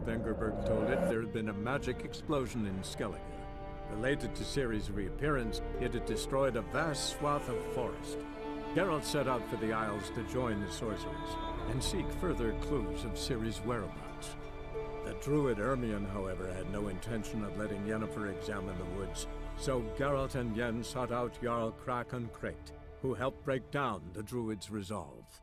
Vengerberg told it, there had been a magic explosion in Skellige. Related to Ciri's reappearance, it had destroyed a vast swath of forest. Geralt set out for the Isles to join the sorcerers, and seek further clues of Ciri's whereabouts. The druid Ermion, however, had no intention of letting Yennefer examine the woods, so Geralt and Yen sought out Jarl Krakon Krayt, who helped break down the druid's resolve.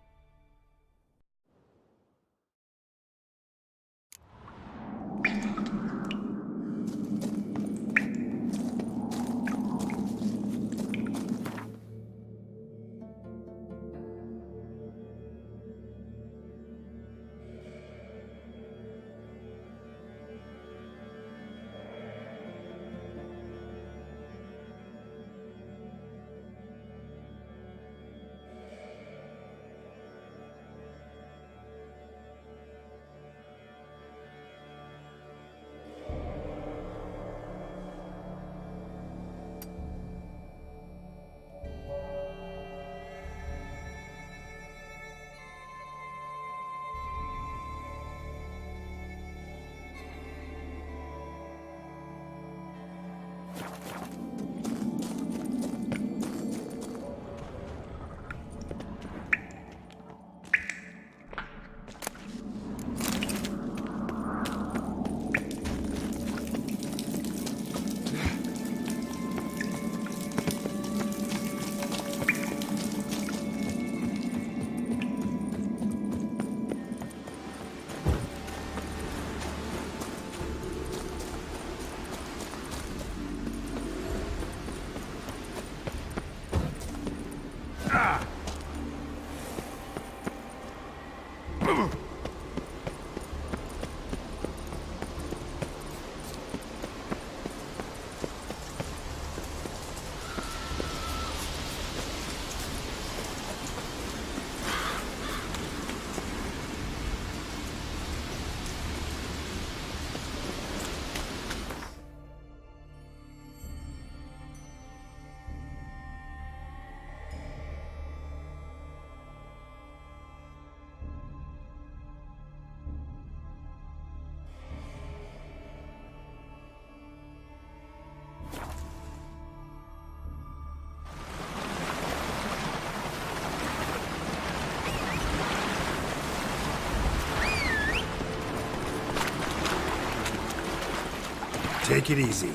Take it easy.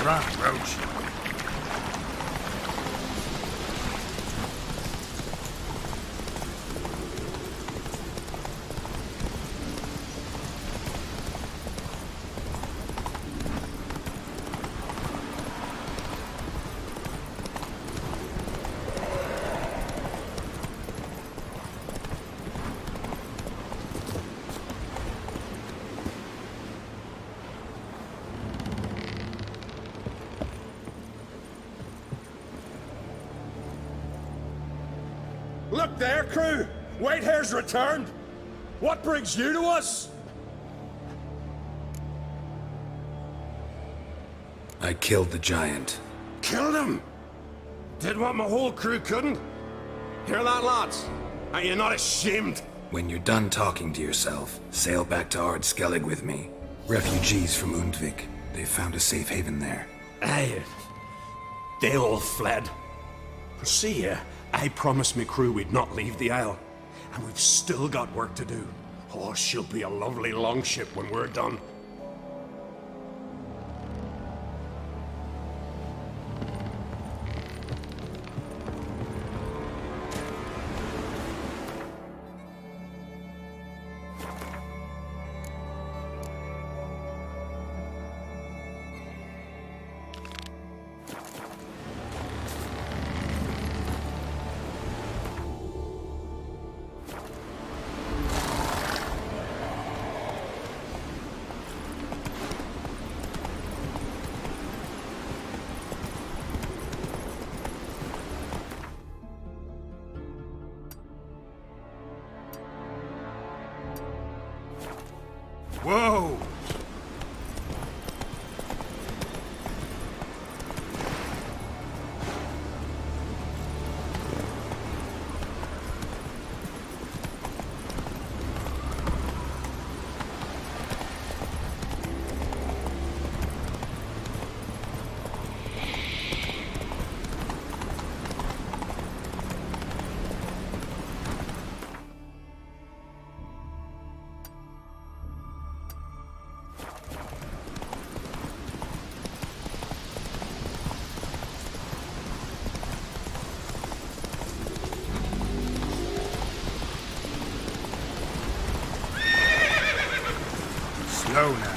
Run, Roach. Look there, crew! Whitehair's returned! What brings you to us? I killed the giant. Killed him? Did what my whole crew couldn't? Hear that, lads? Are you not ashamed? When you're done talking to yourself, sail back to Ard Skellig with me. Refugees from Undvik. They found a safe haven there. Aye. They all fled. See here, I promised me crew we'd not leave the Isle. And we've still got work to do. Oh, she'll be a lovely longship when we're done. Whoa! slow now.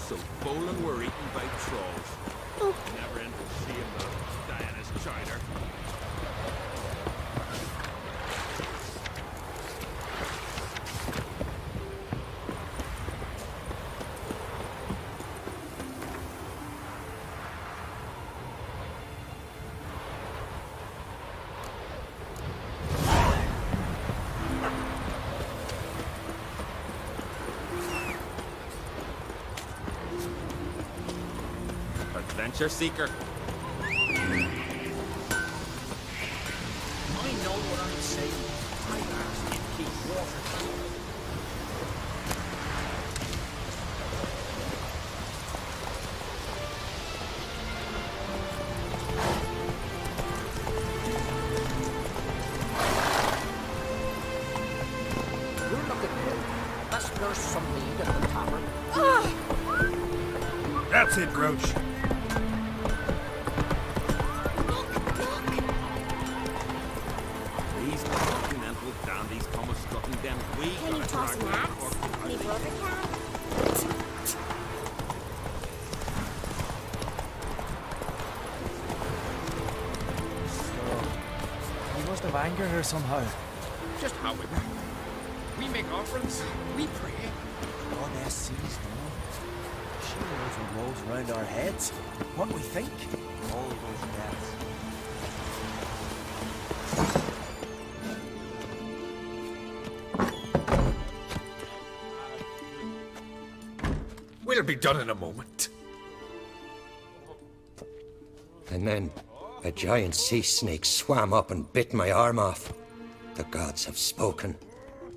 So full and we're eaten by trolls. Never end up seeing them Diana's chowder. Adventure seeker. I know what I'm saying. I asked you to keep water cool. We're looking good. Let's nurse some mead at the tavern. That's it, Grouch. These continental dandies come a-strutting them. We Can you gotta toss drag them maps? across the Me valley. brother can? He must have angered her somehow. Just how we make offerings. We pray. Goddess sees, no? She knows what rolls around our heads. What we think. All those deaths. We'll be done in a moment. And then a giant sea snake swam up and bit my arm off. The gods have spoken.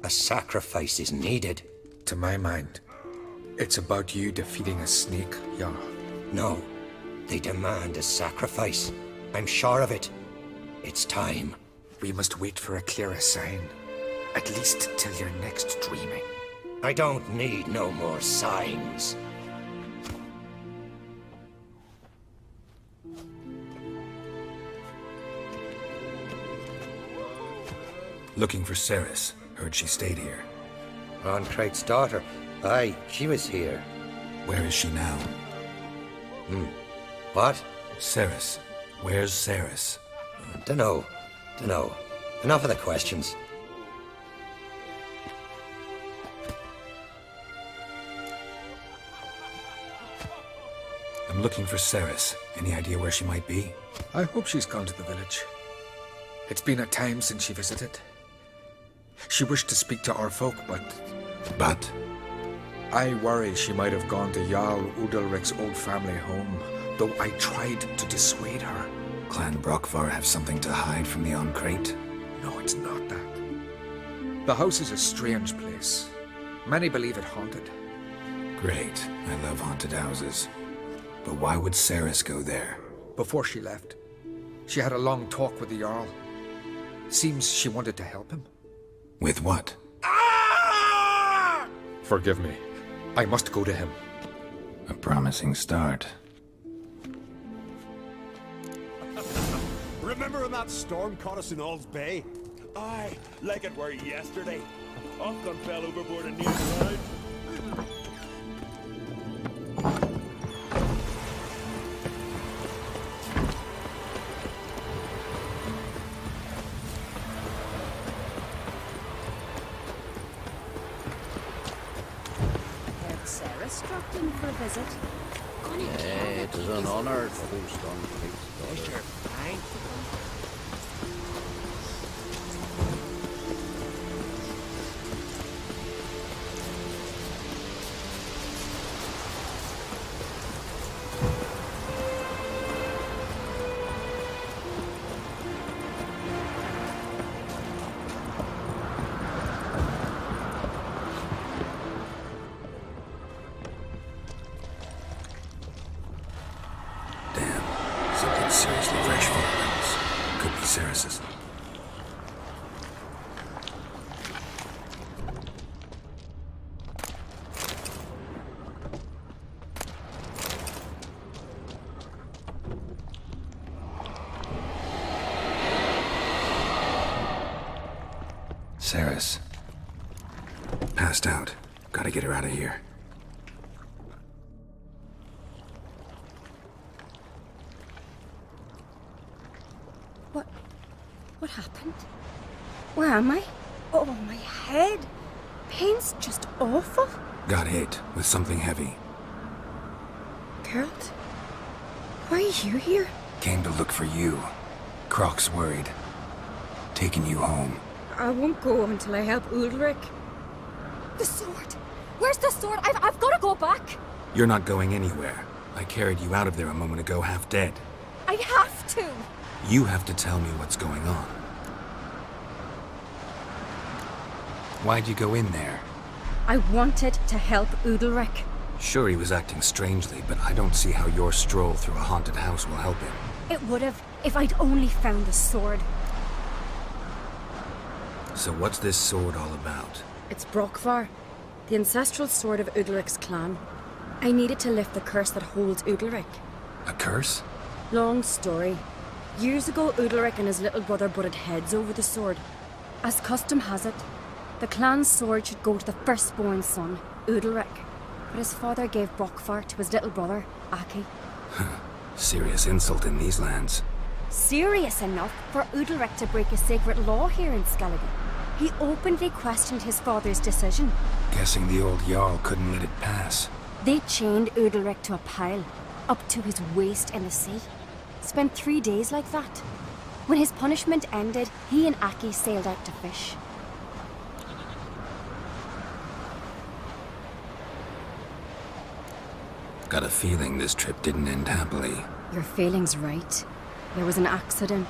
A sacrifice is needed. To my mind, it's about you defeating a snake, Jarl. No, they demand a sacrifice. I'm sure of it. It's time. We must wait for a clearer sign. At least till your next dreaming. I don't need no more signs. Looking for Ceres. Heard she stayed here. Ron-Krait's daughter. Aye, she was here. Where is she now? What? Ceres. Where's Ceres? Dunno. Enough of the questions. I'm looking for Ceres. Any idea where she might be? I hope she's gone to the village. It's been a time since she visited. She wished to speak to our folk, But I worry she might have gone to Jarl Udalric's old family home, though I tried to dissuade her. Clan Brockvar have something to hide from the Oncrate? No, it's not that. The house is a strange place. Many believe it haunted. Great. I love haunted houses. But why would Ceres go there? Before she left, she had a long talk with the Jarl. Seems she wanted to help him. With what? Forgive me. I must go to him. A promising start. Remember when that storm caught us in All's Bay? Aye, like it were yesterday. Ofcom fell overboard and near drowned. Had Sarah struck in for a visit? It is an honor to host on Kate's daughter. seriously fresh footprints. Could be Ceres's. Ceres. Passed out. Gotta get her out of here. What happened? Where am I? Oh, my head. Pain's just awful. Got hit with something heavy. Geralt? Why are you here? Came to look for you. Croc's worried. Taking you home. I won't go until I help Ulrich. The sword! Where's the sword? I've got to go back! You're not going anywhere. I carried you out of there a moment ago half dead. I have to! You have to tell me what's going on. Why'd you go in there? I wanted to help Ulrich. Sure, he was acting strangely, but I don't see how your stroll through a haunted house will help him. It would have if I'd only found the sword. So what's this sword all about? It's Brokvar, the ancestral sword of Udalric's clan. I needed to lift the curse that holds Udalric. A curse? Long story. Years ago, Udalric and his little brother butted heads over the sword. As custom has it, the clan's sword should go to the firstborn son, Udalric. But his father gave Brokvar to his little brother, Aki. Serious insult in these lands. Serious enough for Udalric to break a sacred law here in Skellige. He openly questioned his father's decision. Guessing the old Jarl couldn't let it pass. They chained Udalric to a pile, up to his waist in the sea. Spent 3 days like that. When his punishment ended, he and Aki sailed out to fish. Got a feeling this trip didn't end happily. Your feeling's right. There was an accident.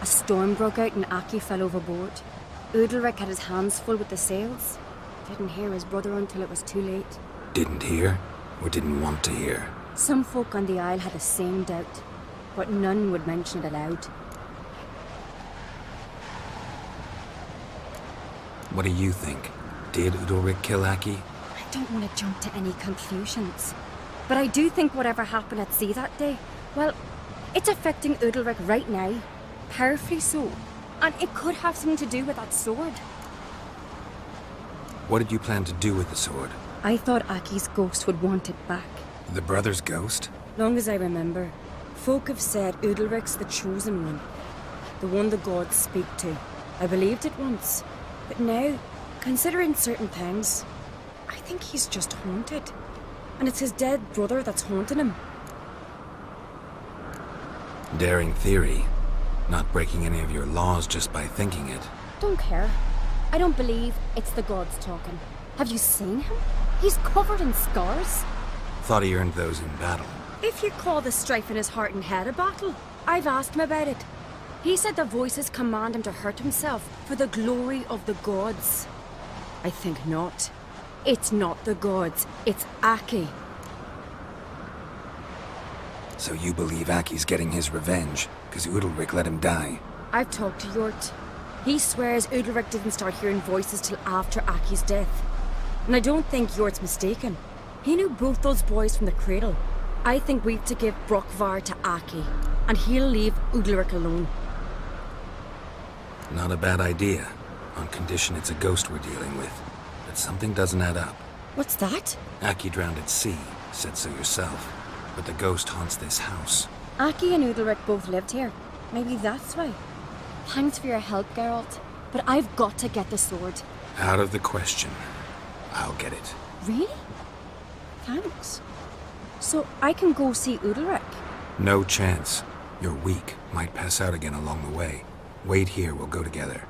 A storm broke out and Aki fell overboard. Udalric had his hands full with the sails. Didn't hear his brother until it was too late. Didn't hear? Or didn't want to hear? Some folk on the Isle had the same doubt, but none would mention it aloud. What do you think? Did Udalric kill Aki? I don't want to jump to any conclusions, but I do think whatever happened at sea that day, well, it's affecting Udalric right now, powerfully so, and it could have something to do with that sword. What did you plan to do with the sword? I thought Aki's ghost would want it back. The brother's ghost? Long as I remember, folk have said Udalric's the chosen one, the one the gods speak to. I believed it once, but now, considering certain things, I think he's just haunted. And it's his dead brother that's haunting him. Daring theory. Not breaking any of your laws just by thinking it. Don't care. I don't believe it's the gods talking. Have you seen him? He's covered in scars. Thought he earned those in battle. If you call the strife in his heart and head a battle, I've asked him about it. He said the voices command him to hurt himself for the glory of the gods. I think not. It's not the gods, it's Aki. So you believe Aki's getting his revenge, because Udalric let him die? I've talked to Yort. He swears Udalric didn't start hearing voices till after Aki's death. And I don't think Yort's mistaken. He knew both those boys from the cradle. I think we've to give Brokvar to Aki, and he'll leave Udalric alone. Not a bad idea, on condition it's a ghost we're dealing with. But something doesn't add up. What's that? Aki drowned at sea, said so yourself. But the ghost haunts this house. Aki and Udalric both lived here. Maybe that's why. Thanks for your help, Geralt. But I've got to get the sword. Out of the question. I'll get it. Really? Thanks. So I can go see Udalric? No chance. You're weak. Might pass out again along the way. Wait here, we'll go together.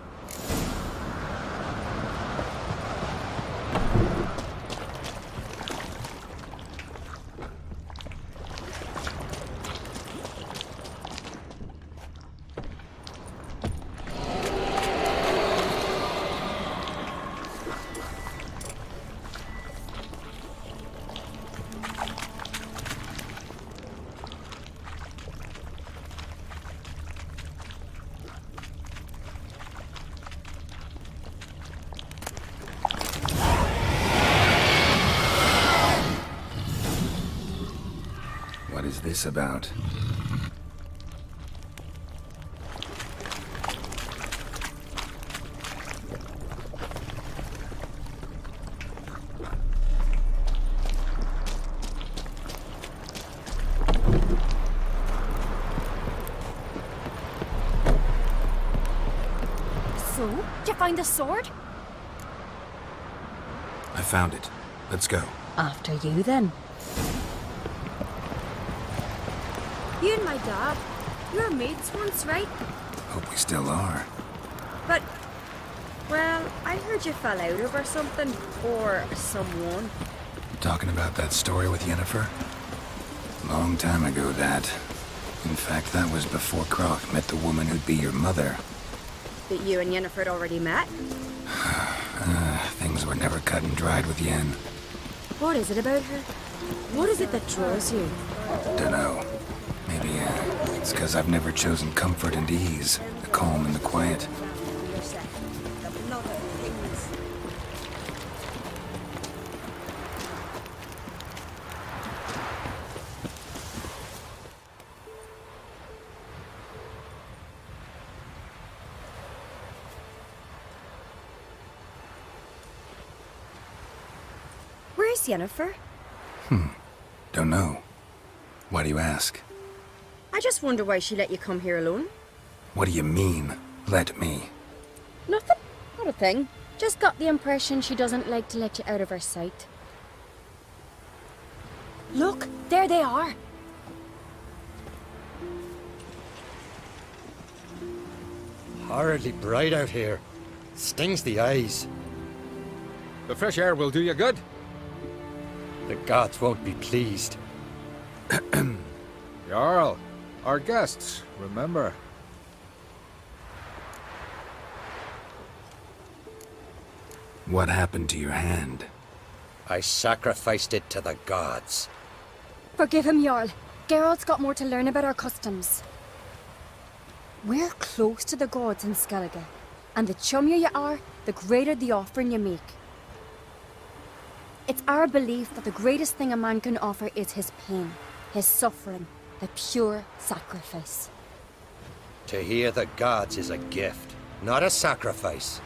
is this about? So, did you find the sword? I found it. Let's go. After you, then. You and my dad, you were mates once, right? Hope we still are. But, well, I heard you fell out over something, or someone. Talking about that story with Yennefer? Long time ago, that. In fact, that was before Croc met the woman who'd be your mother. That you and Yennefer had already met? Things were never cut and dried with Yen. What is it about her? What is it that draws you? Dunno. Maybe, it's because I've never chosen comfort and ease, the calm and the quiet. Where's Yennefer? Don't know. Why do you ask? I just wonder why she let you come here alone. What do you mean, let me? Nothing. Not a thing. Just got the impression she doesn't like to let you out of her sight. Look, there they are. Horridly bright out here. Stings the eyes. The fresh air will do you good. The gods won't be pleased. Jarl, our guests, remember. What happened to your hand? I sacrificed it to the gods. Forgive him, Jarl. Geralt's got more to learn about our customs. We're close to the gods in Skellige, and the chummier you are, the greater the offering you make. It's our belief that the greatest thing a man can offer is his pain, his suffering, the pure sacrifice. To hear the gods is a gift, not a sacrifice.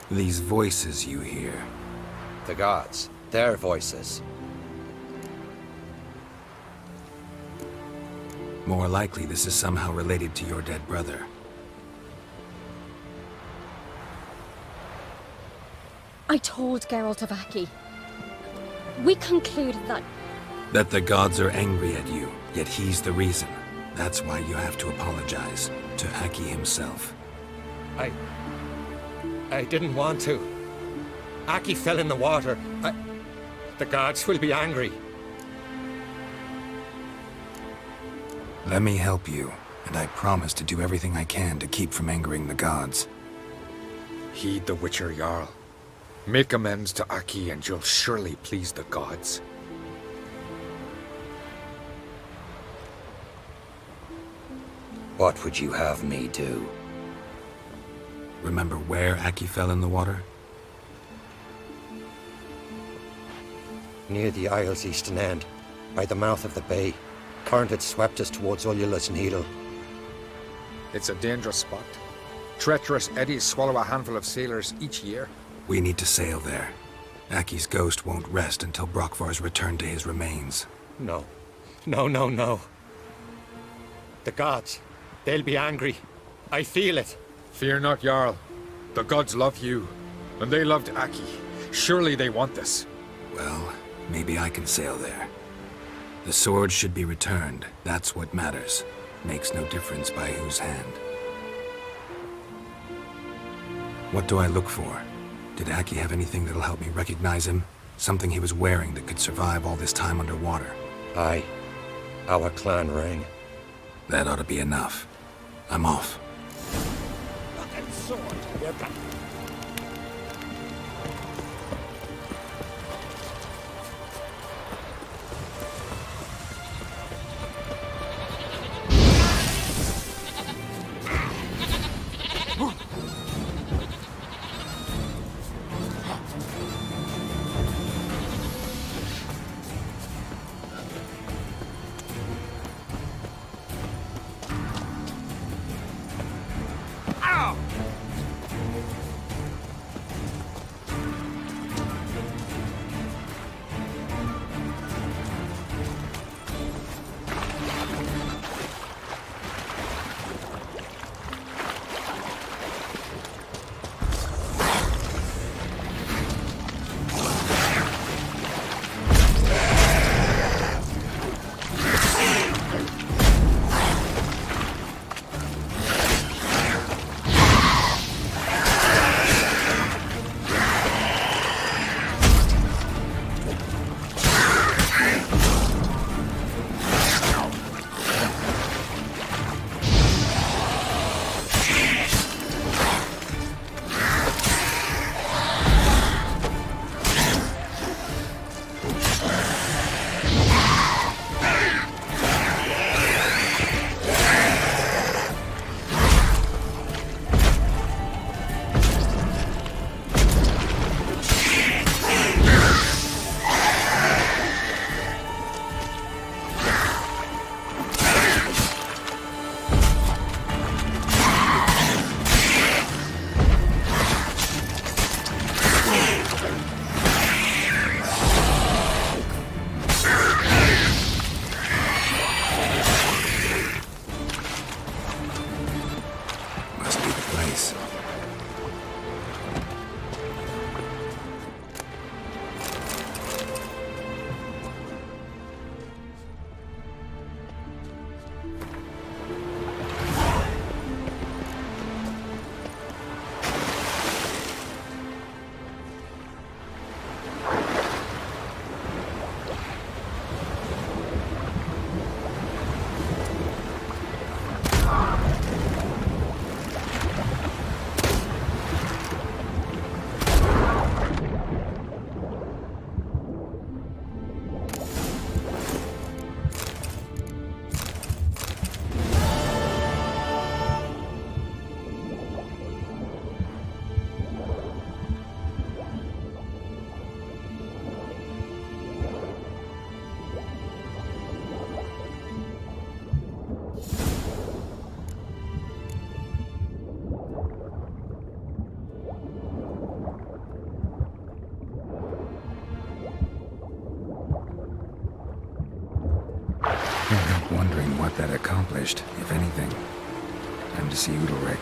These voices you hear. The gods, their voices. More likely this is somehow related to your dead brother. I told Geralt of Aki. We concluded that... That the gods are angry at you, yet he's the reason. That's why you have to apologize to Aki himself. I didn't want to. Aki fell in the water. The gods will be angry. Let me help you, and I promise to do everything I can to keep from angering the gods. Heed the Witcher Jarl. Make amends to Aki and you'll surely please the gods. What would you have me do? Remember where Aki fell in the water? Near the Isle's eastern end, by the mouth of the bay. Current had swept us towards Ullula's Needle. It's a dangerous spot. Treacherous eddies swallow a handful of sailors each year. We need to sail there. Aki's ghost won't rest until Brokvar's returned to his remains. No. No. The gods, they'll be angry. I feel it. Fear not, Jarl. The gods love you, and they loved Aki. Surely they want this. Well, maybe I can sail there. The sword should be returned. That's what matters. Makes no difference by whose hand. What do I look for? Did Aki have anything that'll help me recognize him? Something he was wearing that could survive all this time underwater? Aye. Our clan ring. That ought to be enough. I'm off. what that accomplished, if anything. Time to see Udalric.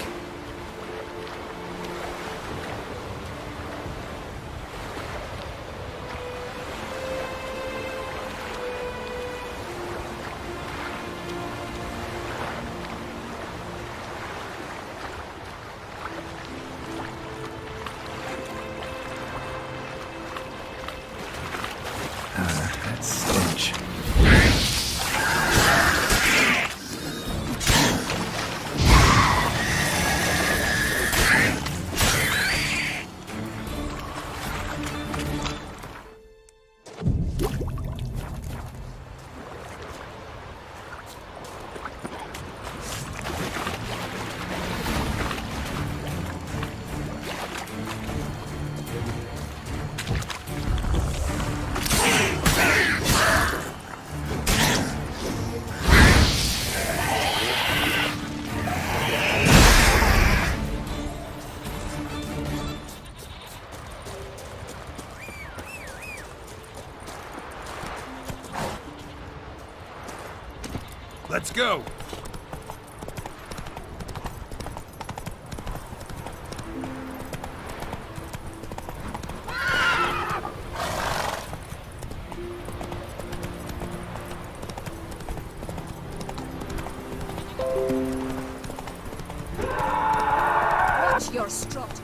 That stench. Let's go! Watch your strut.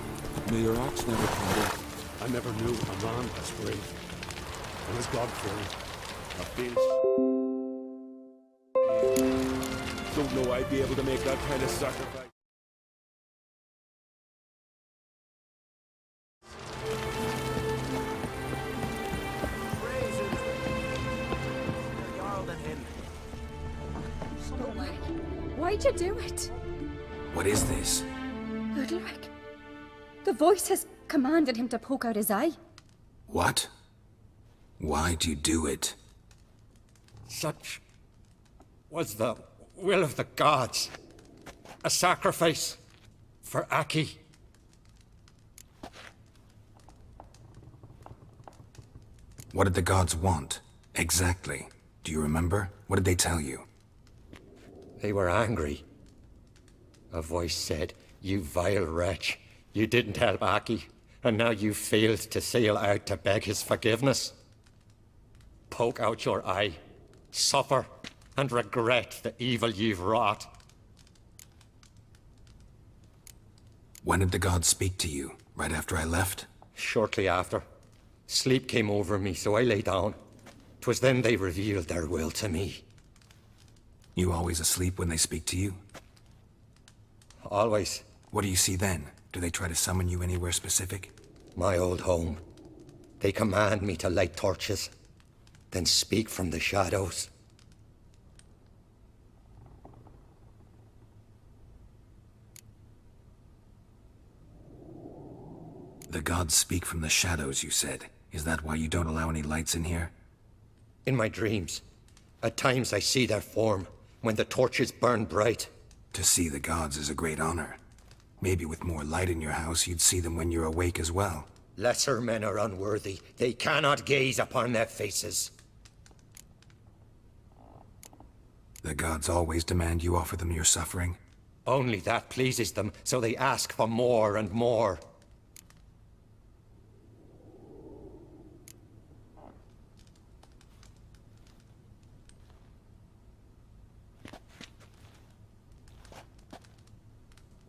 May your axe never crumble. I never knew a man as brave and as God-fearing. I feel... Don't know I'd be able to make that kind of sacrifice. But why? Why'd you do it? What is this? Udalric. The voice has commanded him to poke out his eye. What? Why'd you do it? Such was the will of the gods. A sacrifice for Aki. What did the gods want? Exactly. Do you remember? What did they tell you? They were angry. A voice said, "You vile wretch, you didn't help Aki, and now you failed to sail out to beg his forgiveness. Poke out your eye, suffer, and regret the evil you've wrought." When did the gods speak to you? Right after I left? Shortly after, sleep came over me, so I lay down. 'Twas then they revealed their will to me. You always asleep when they speak to you? Always. What do you see then? Do they try to summon you anywhere specific? My old home. They command me to light torches, then speak from the shadows. The gods speak from the shadows, you said. Is that why you don't allow any lights in here? In my dreams, at times I see their form, when the torches burn bright. To see the gods is a great honor. Maybe with more light in your house, you'd see them when you're awake as well. Lesser men are unworthy. They cannot gaze upon their faces. The gods always demand you offer them your suffering? Only that pleases them, so they ask for more and more.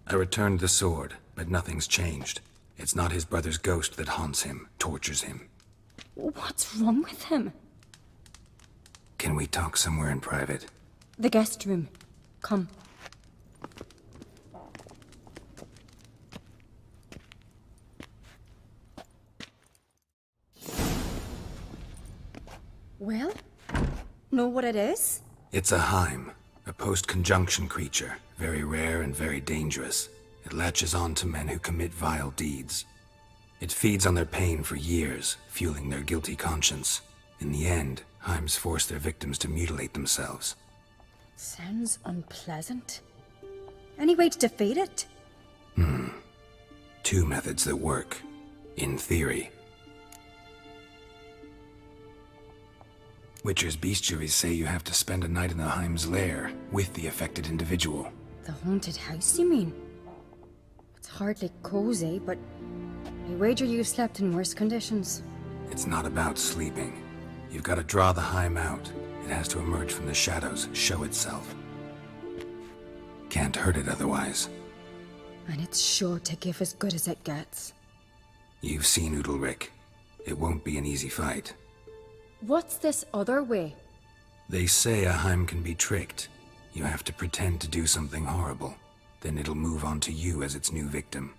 I returned the sword, but nothing's changed. It's not his brother's ghost that haunts him, tortures him. What's wrong with him? Can we talk somewhere in private? The guest room. Come. Well, know what it is? It's a Heim, a post-conjunction creature, very rare and very dangerous. It latches on to men who commit vile deeds. It feeds on their pain for years, fueling their guilty conscience. In the end, Heims force their victims to mutilate themselves. Sounds unpleasant. Any way to defeat it? Two methods that work, in theory. Witcher's bestiaries say you have to spend a night in the Heim's lair with the affected individual. The haunted house, you mean? It's hardly cozy, but I wager you've slept in worse conditions. It's not about sleeping. You've got to draw the Heim out. It has to emerge from the shadows, show itself. Can't hurt it otherwise. And it's sure to give as good as it gets. You've seen Udalric. It won't be an easy fight. What's this other way? They say a Heim can be tricked. You have to pretend to do something horrible. Then it'll move on to you as its new victim.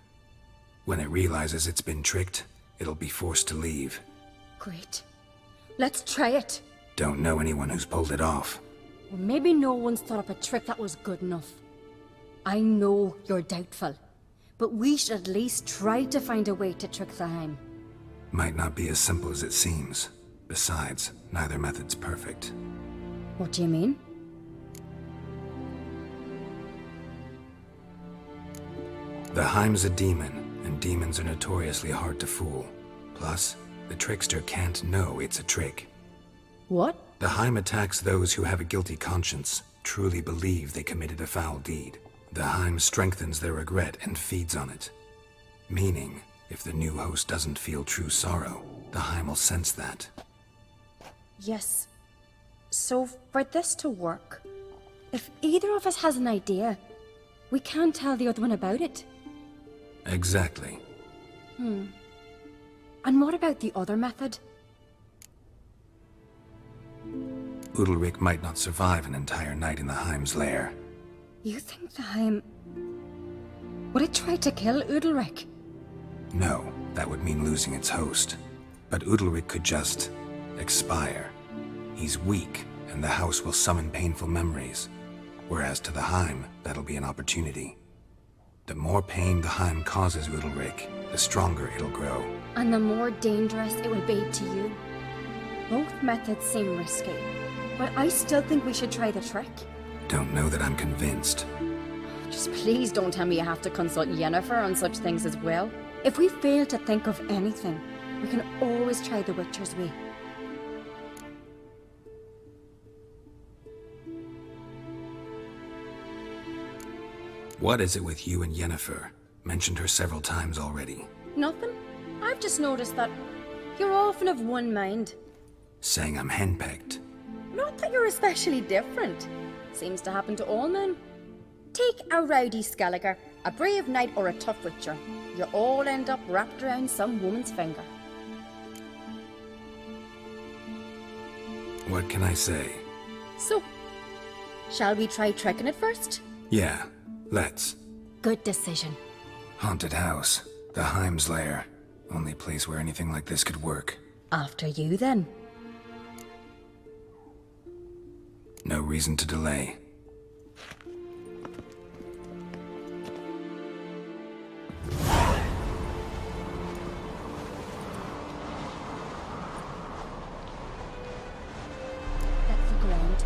When it realizes it's been tricked, it'll be forced to leave. Great. Let's try it. Don't know anyone who's pulled it off. Well, maybe no one's thought up a trick that was good enough. I know you're doubtful, but we should at least try to find a way to trick the Heim. Might not be as simple as it seems. Besides, neither method's perfect. What do you mean? The Heim's a demon, and demons are notoriously hard to fool. Plus, the trickster can't know it's a trick. What? The Heim attacks those who have a guilty conscience, truly believe they committed a foul deed. The Heim strengthens their regret and feeds on it. Meaning, if the new host doesn't feel true sorrow, the Heim will sense that. Yes. So, for this to work, if either of us has an idea, we can't tell the other one about it. Exactly. And what about the other method? Udalric might not survive an entire night in the Heim's lair. You think the Heim... would it try to kill Udalric? No, that would mean losing its host. But Udalric could just... expire. He's weak, and the house will summon painful memories. Whereas to the Heim, that'll be an opportunity. The more pain the Heim causes Udalric, the stronger it'll grow. And the more dangerous it will be to you. Both methods seem risky, but I still think we should try the trick. Don't know that I'm convinced. Just please don't tell me you have to consult Yennefer on such things as well. If we fail to think of anything, we can always try the Witcher's way. What is it with you and Yennefer? Mentioned her several times already. Nothing. I've just noticed that you're often of one mind. Saying I'm henpecked. Not that you're especially different. Seems to happen to all men. Take a rowdy Skelliger, a brave knight or a tough witcher. You all end up wrapped around some woman's finger. What can I say? So, shall we try tricking it first? Yeah, let's. Good decision. Haunted house. The Heim's lair. Only place where anything like this could work. After you, then. No reason to delay. That's the ground.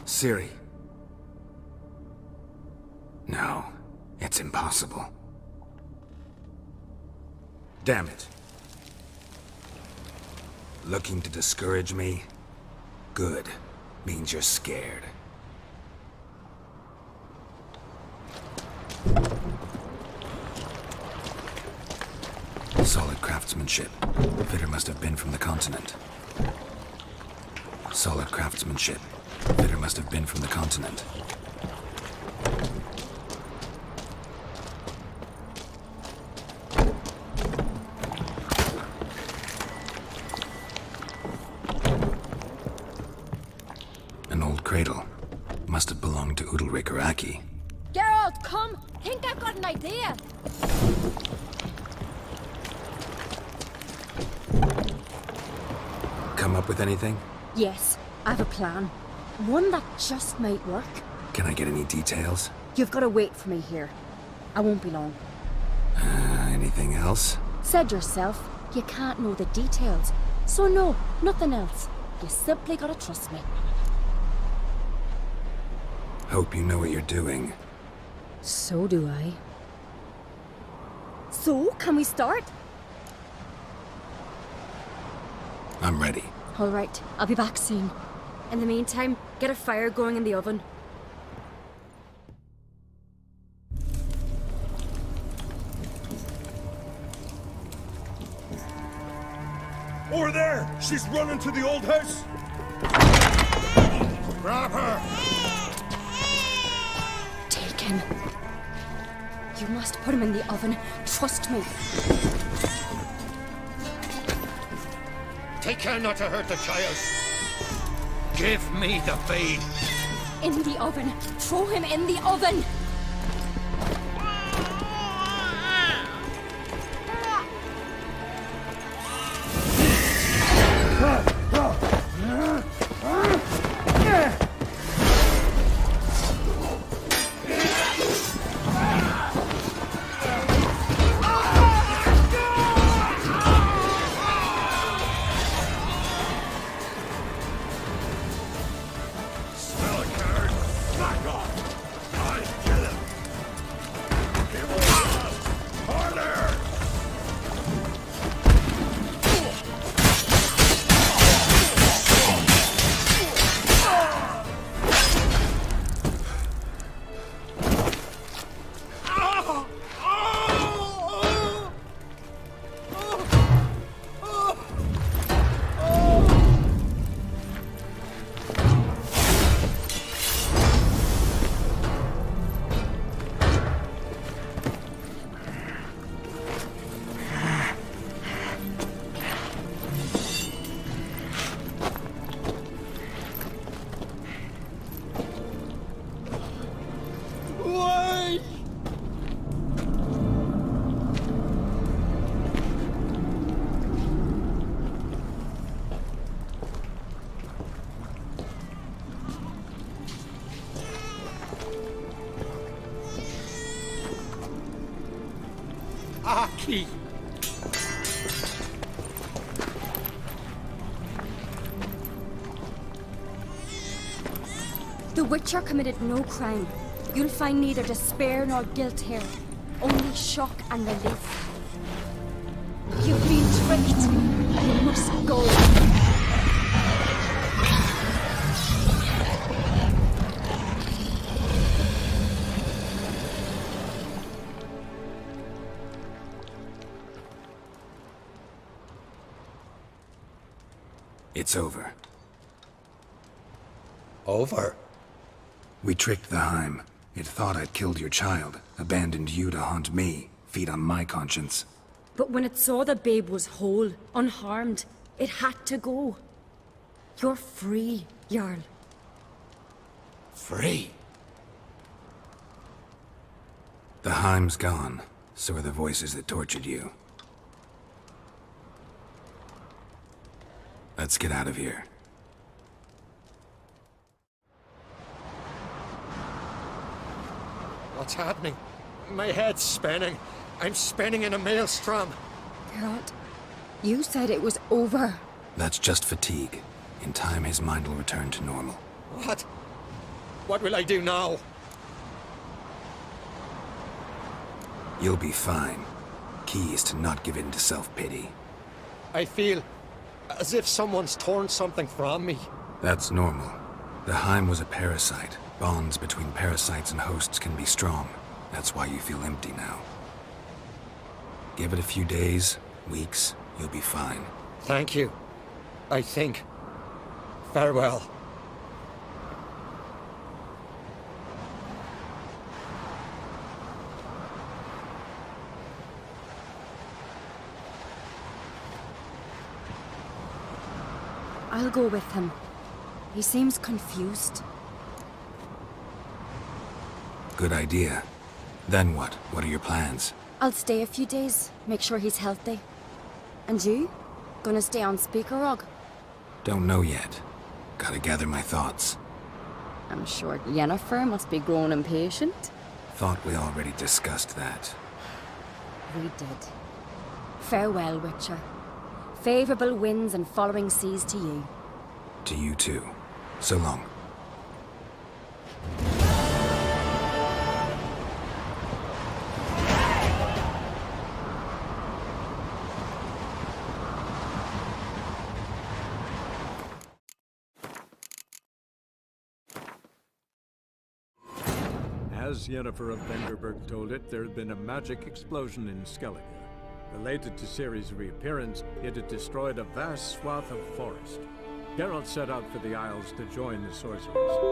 Ciri. No, it's impossible. Damn it. Looking to discourage me? Good. Means you're scared. Solid craftsmanship. Fitter must have been from the continent. Solid craftsmanship. Fitter must have been from the continent. An old cradle. Must have belonged to Udalric or Aki. Geralt, come! Think I've got an idea! Come up with anything? Yes, I have a plan. One that just might work. Can I get any details? You've got to wait for me here. I won't be long. Anything else? Said yourself, you can't know the details. So no, nothing else. You simply gotta trust me. Hope you know what you're doing. So do I. So, can we start? I'm ready. All right, I'll be back soon. In the meantime, get a fire going in the oven. Over there! She's running to the old house! Grab her! Take him. You must put him in the oven. Trust me. Take care not to hurt the child. Give me the feed. In the oven. Throw him in the oven. Aki! The Witcher committed no crime. You'll find neither despair nor guilt here. Only shock and relief. You've been tricked. You must go. It's over. Over? We tricked the Heim. It thought I'd killed your child, abandoned you to haunt me, feed on my conscience. But when it saw the babe was whole, unharmed, it had to go. You're free, Jarl. Free? The Heim's gone. So are the voices that tortured you. Let's get out of here. What's happening? My head's spinning. I'm spinning in a maelstrom. Geralt, you said it was over. That's just fatigue. In time, his mind will return to normal. What? What will I do now? You'll be fine. Key is to not give in to self-pity. I feel as if someone's torn something from me. That's normal. The Heim was a parasite. Bonds between parasites and hosts can be strong. That's why you feel empty now. Give it a few days, weeks, you'll be fine. Thank you. I think. Farewell. I'll go with him. He seems confused. Good idea. Then what? What are your plans? I'll stay a few days, make sure he's healthy. And you? Gonna stay on Speaker Rog? Don't know yet. Gotta gather my thoughts. I'm sure Yennefer must be growing impatient. Thought we already discussed that. We did. Farewell, Witcher. Favorable winds and following seas to you. To you too. So long. As Yennefer of Vengerberg told it, there had been a magic explosion in Skellige. Related to Ciri's reappearance, it had destroyed a vast swath of forest. Geralt set out for the Isles to join the sorcerers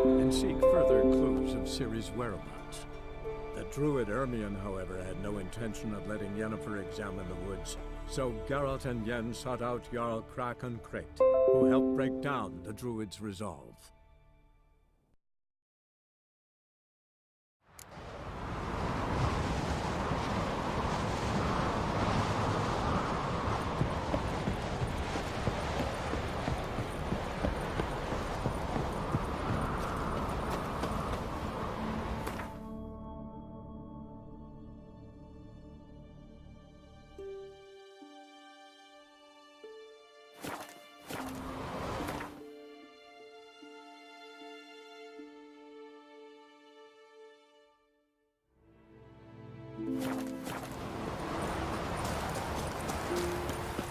and seek further clues of Ciri's whereabouts. The druid Ermion, however, had no intention of letting Yennefer examine the woods, so Geralt and Yen sought out Jarl Krakon Krayt, who helped break down the druid's resolve.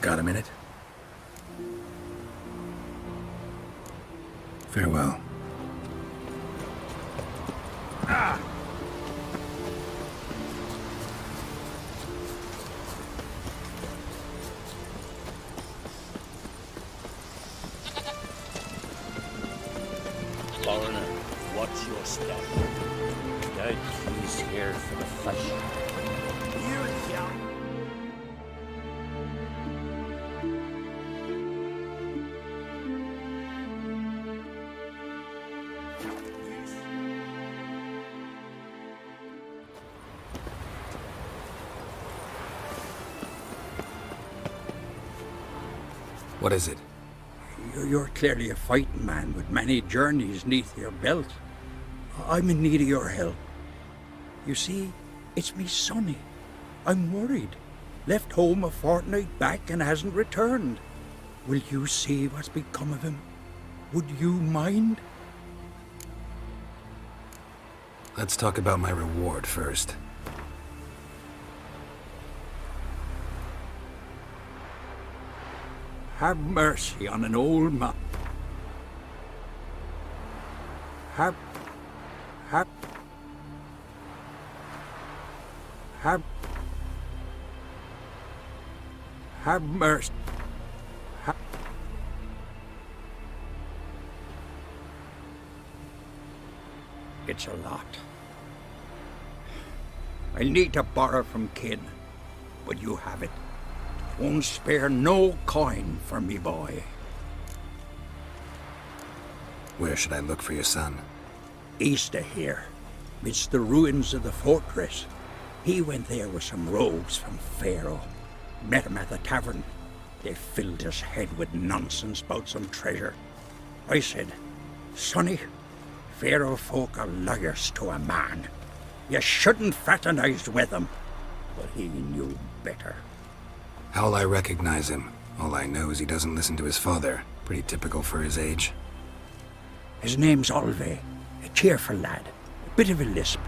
Got a minute? Farewell. Foreigner, watch your step. Guide trees here for the fight. You young. What is it? You're clearly a fighting man with many journeys neath your belt. I'm in need of your help. You see, it's me Sonny. I'm worried. Left home a fortnight back and hasn't returned. Will you see what's become of him? Would you mind? Let's talk about my reward first. Have mercy on an old man. Have mercy. It's a lot. I'll need to borrow from kin, but you have it. Won't spare no coin for me boy. Where should I look for your son? East of here, midst the ruins of the fortress. He went there with some rogues from Pharaoh. Met him at the tavern. They filled his head with nonsense about some treasure. I said, Sonny, Pharaoh folk are liars to a man. You shouldn't fraternize with them. But he knew better. How'll I recognize him? All I know is he doesn't listen to his father. Pretty typical for his age. His name's Olve, a cheerful lad. A bit of a lisp.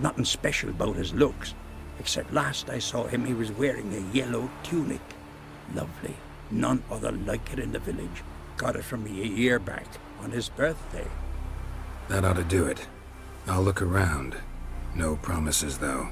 Nothing special about his looks. Except last I saw him he was wearing a yellow tunic. Lovely. None other like it in the village. Got it from me a year back, on his birthday. That ought to do it. I'll look around. No promises, though.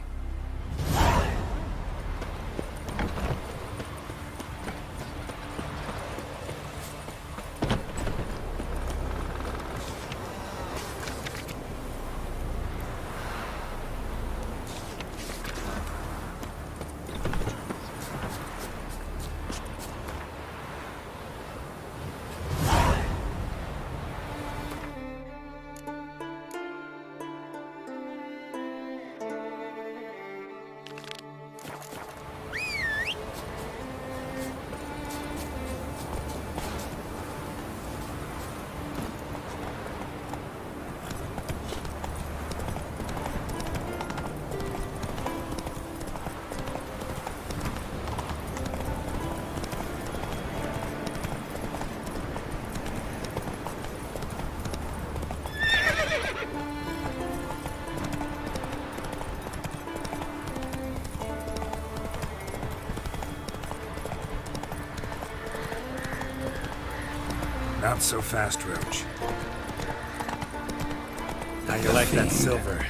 Not so fast, Roach. How you like that silver?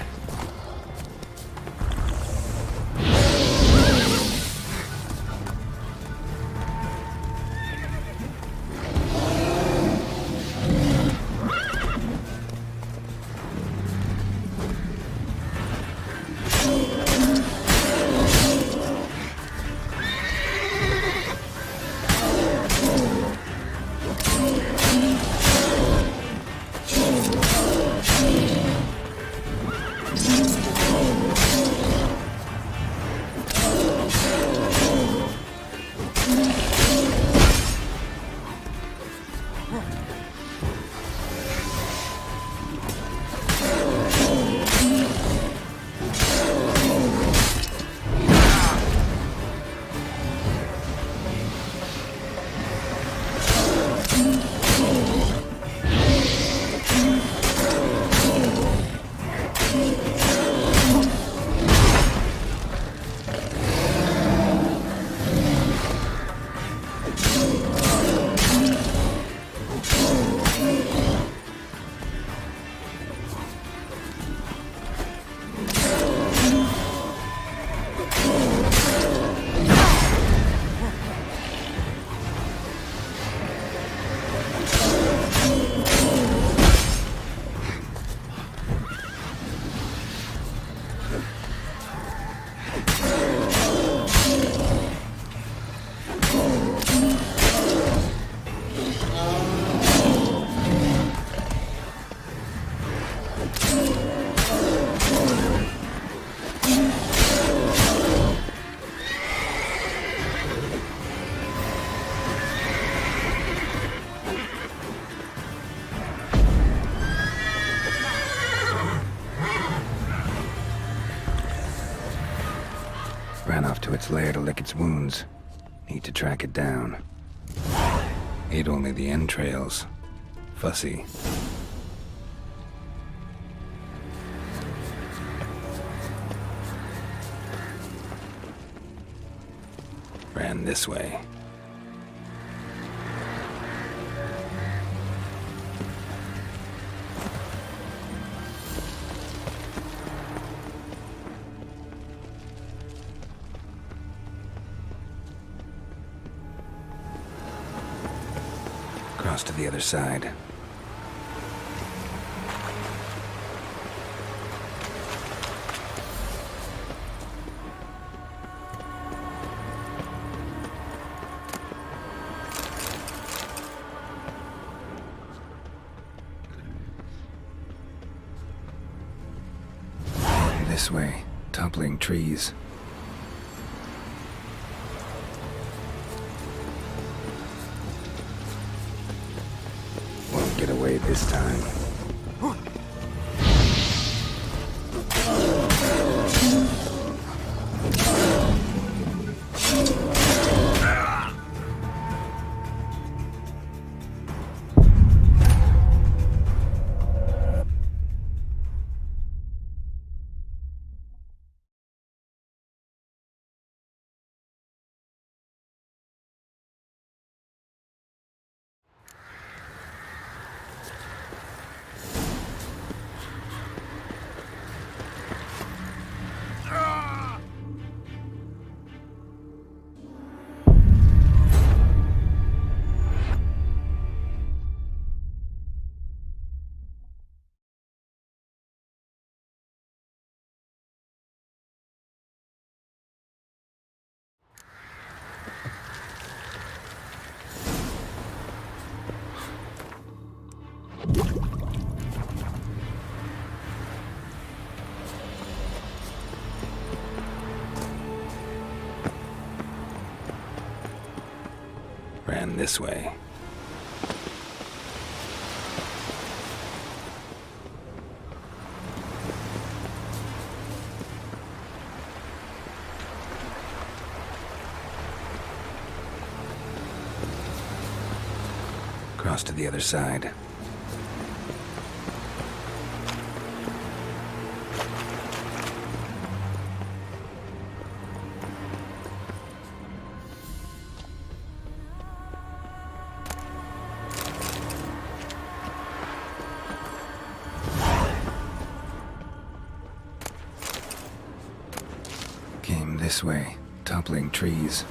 Ran off to its lair to lick its wounds. Need to track it down. Ate only the entrails. Fussy. Ran this way. Cross to the other side. This way, toppling trees. Won't get away this time. Ran this way. Cross to the other side. This way, toppling trees.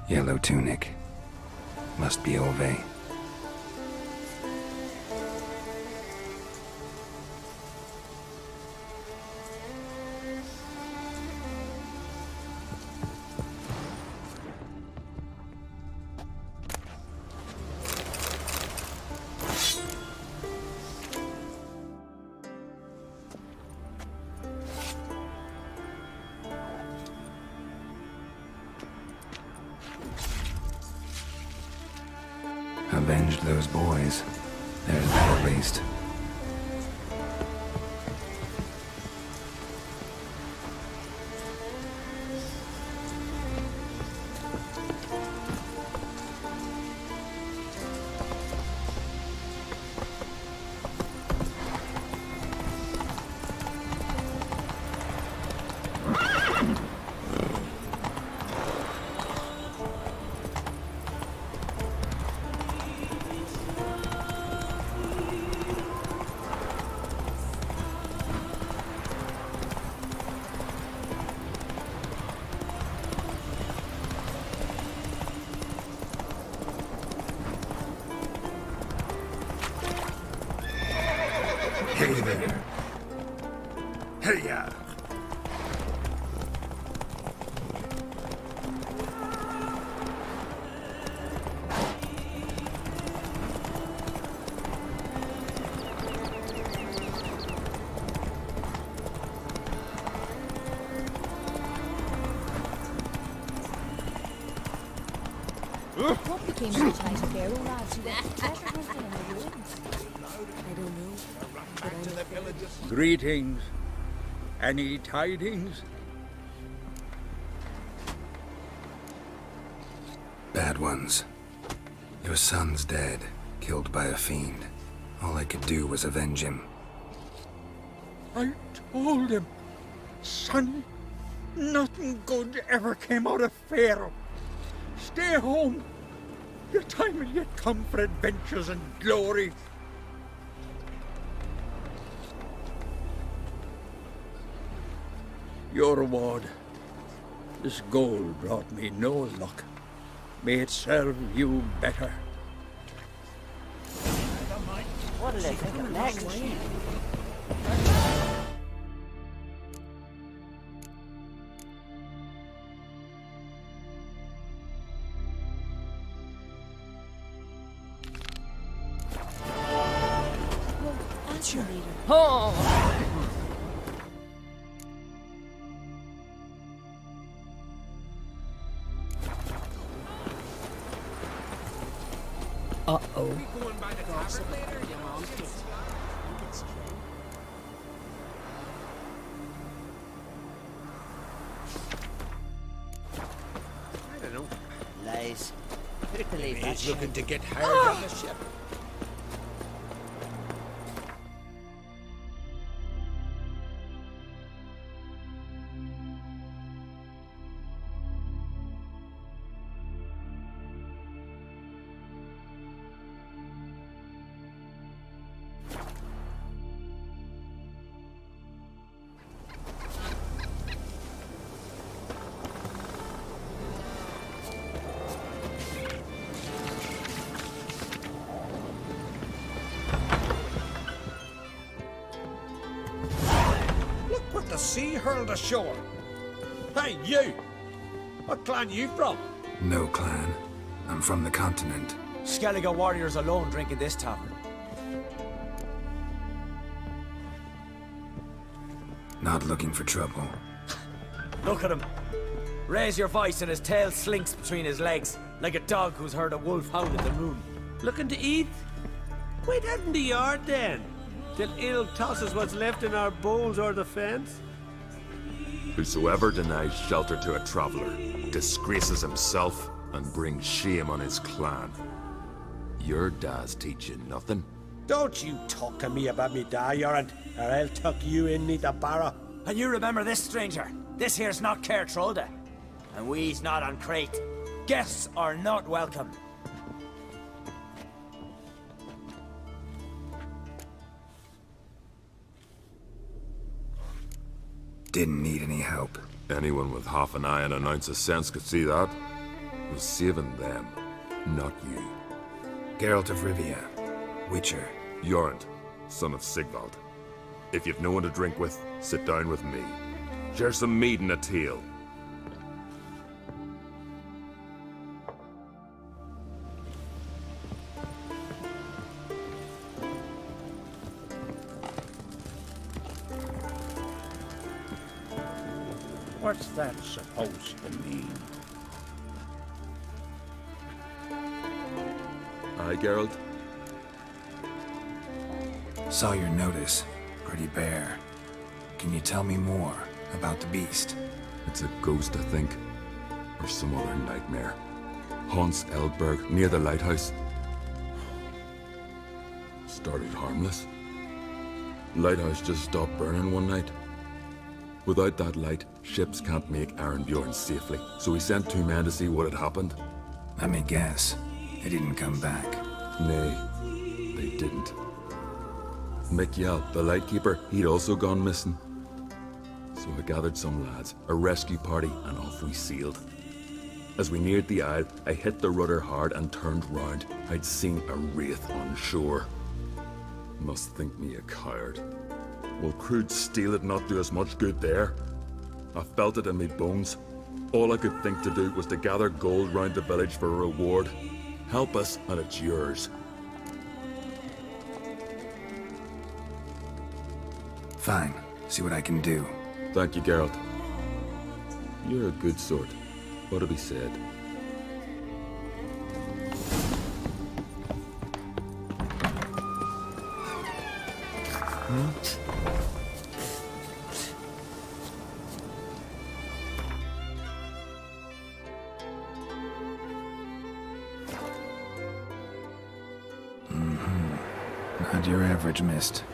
Yellow tunic. Must be Ove. Avenged those boys. There's that at least. What became of the tiny Pharaoh lads who went treasure hunting in the ruins? I don't know. But I know Greetings. Any tidings? Bad ones. Your son's dead, killed by a fiend. All I could do was avenge him. I told him, son, nothing good ever came out of Pharaoh. Stay home. Your time will yet come for adventures and glory. Your reward. This gold brought me no luck. May it serve you better. What'll they think of next? answer leader. Oh! Uh-oh. I don't know. Lies. Could believe that. He's looking to get hard on the ship. The sea hurled ashore. Hey, you! What clan you from? No clan. I'm from the continent. Skellige warriors alone drink in this tavern. Not looking for trouble. Look at him. Raise your voice and his tail slinks between his legs, like a dog who's heard a wolf howl at the moon. Looking to eat? Wait out in the yard then, till ill tosses what's left in our bowls or the fence. Whosoever denies shelter to a traveler disgraces himself and brings shame on his clan. Your dad's teaching nothing. Don't you talk to me about me da, Yoran, or I'll tuck you in neath a barrow. And you remember this, stranger. This here's not Cair Trolda. And we's not on Crate. Guests are not welcome. Didn't need any help. Anyone with half an eye and an ounce of sense could see that. It was saving them, not you. Geralt of Rivia. Witcher. Jorund, son of Sigvald. If you've no one to drink with, sit down with me. Share some mead and a tale. What's that supposed to mean? Aye, Geralt? Saw your notice. Pretty bare. Can you tell me more about the beast? It's a ghost, I think. Or some other nightmare. Haunts Eldberg, near the lighthouse. Started harmless. Lighthouse just stopped burning one night. Without that light, ships can't make Arenbjorn safely, so he sent 2 men to see what had happened. Let me guess. They didn't come back. Nay, they didn't. Mikjal, the lightkeeper, he'd also gone missing. So I gathered some lads, a rescue party, and off we sailed. As we neared the isle, I hit the rudder hard and turned round. I'd seen a wraith on shore. Must think me a coward. Will crude steel it not do us much good there? I felt it in me bones. All I could think to do was to gather gold round the village for a reward. Help us, and it's yours. Fine. See what I can do. Thank you, Geralt. You're a good sort. Ought to be said. Not your average mist.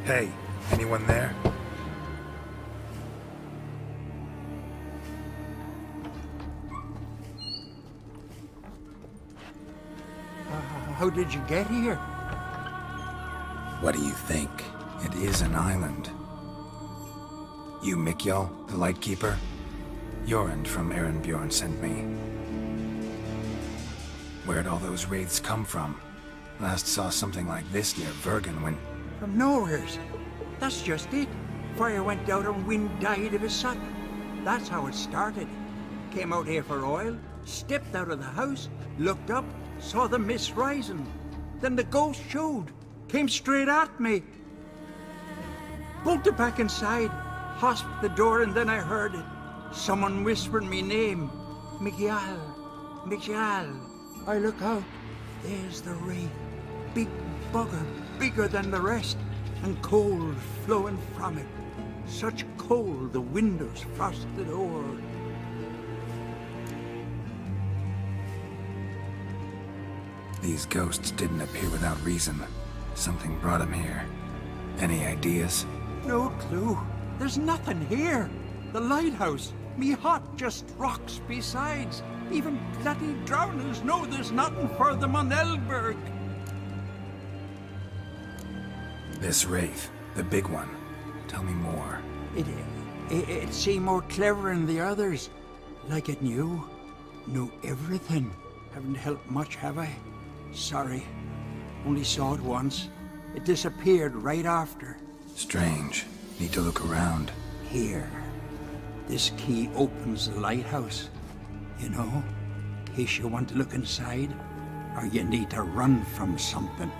Hey, anyone there? How did you get here? What do you think? It is an island. You Mikjal, the Lightkeeper? Jorund from Bjorn sent me. Where'd all those wraiths come from? Last saw something like this near Vergen when... From nowheres. That's just it. Fire went out and wind died of a sudden. That's how it started. Came out here for oil, stepped out of the house, looked up, saw the mist rising. Then the ghost showed, came straight at me. Bolted back inside, hosped the door, and then I heard it. Someone whispered me name. Mikjal. Mikjal. I look out. There's the wraith. Big bugger, bigger than the rest, and cold flowing from it. Such cold the windows frosted o'er. These ghosts didn't appear without reason. Something brought them here. Any ideas? No clue. There's nothing here. The lighthouse, me hut just rocks besides. Even bloody drowners know there's nothing for them on Elberg. This wraith, the big one. Tell me more. It seemed more clever than the others. Like it knew everything. Haven't helped much, have I? Sorry. Only saw it once. It disappeared right after. Strange. Need to look around. Here. This key opens the lighthouse. You know, in case you want to look inside, or you need to run from something.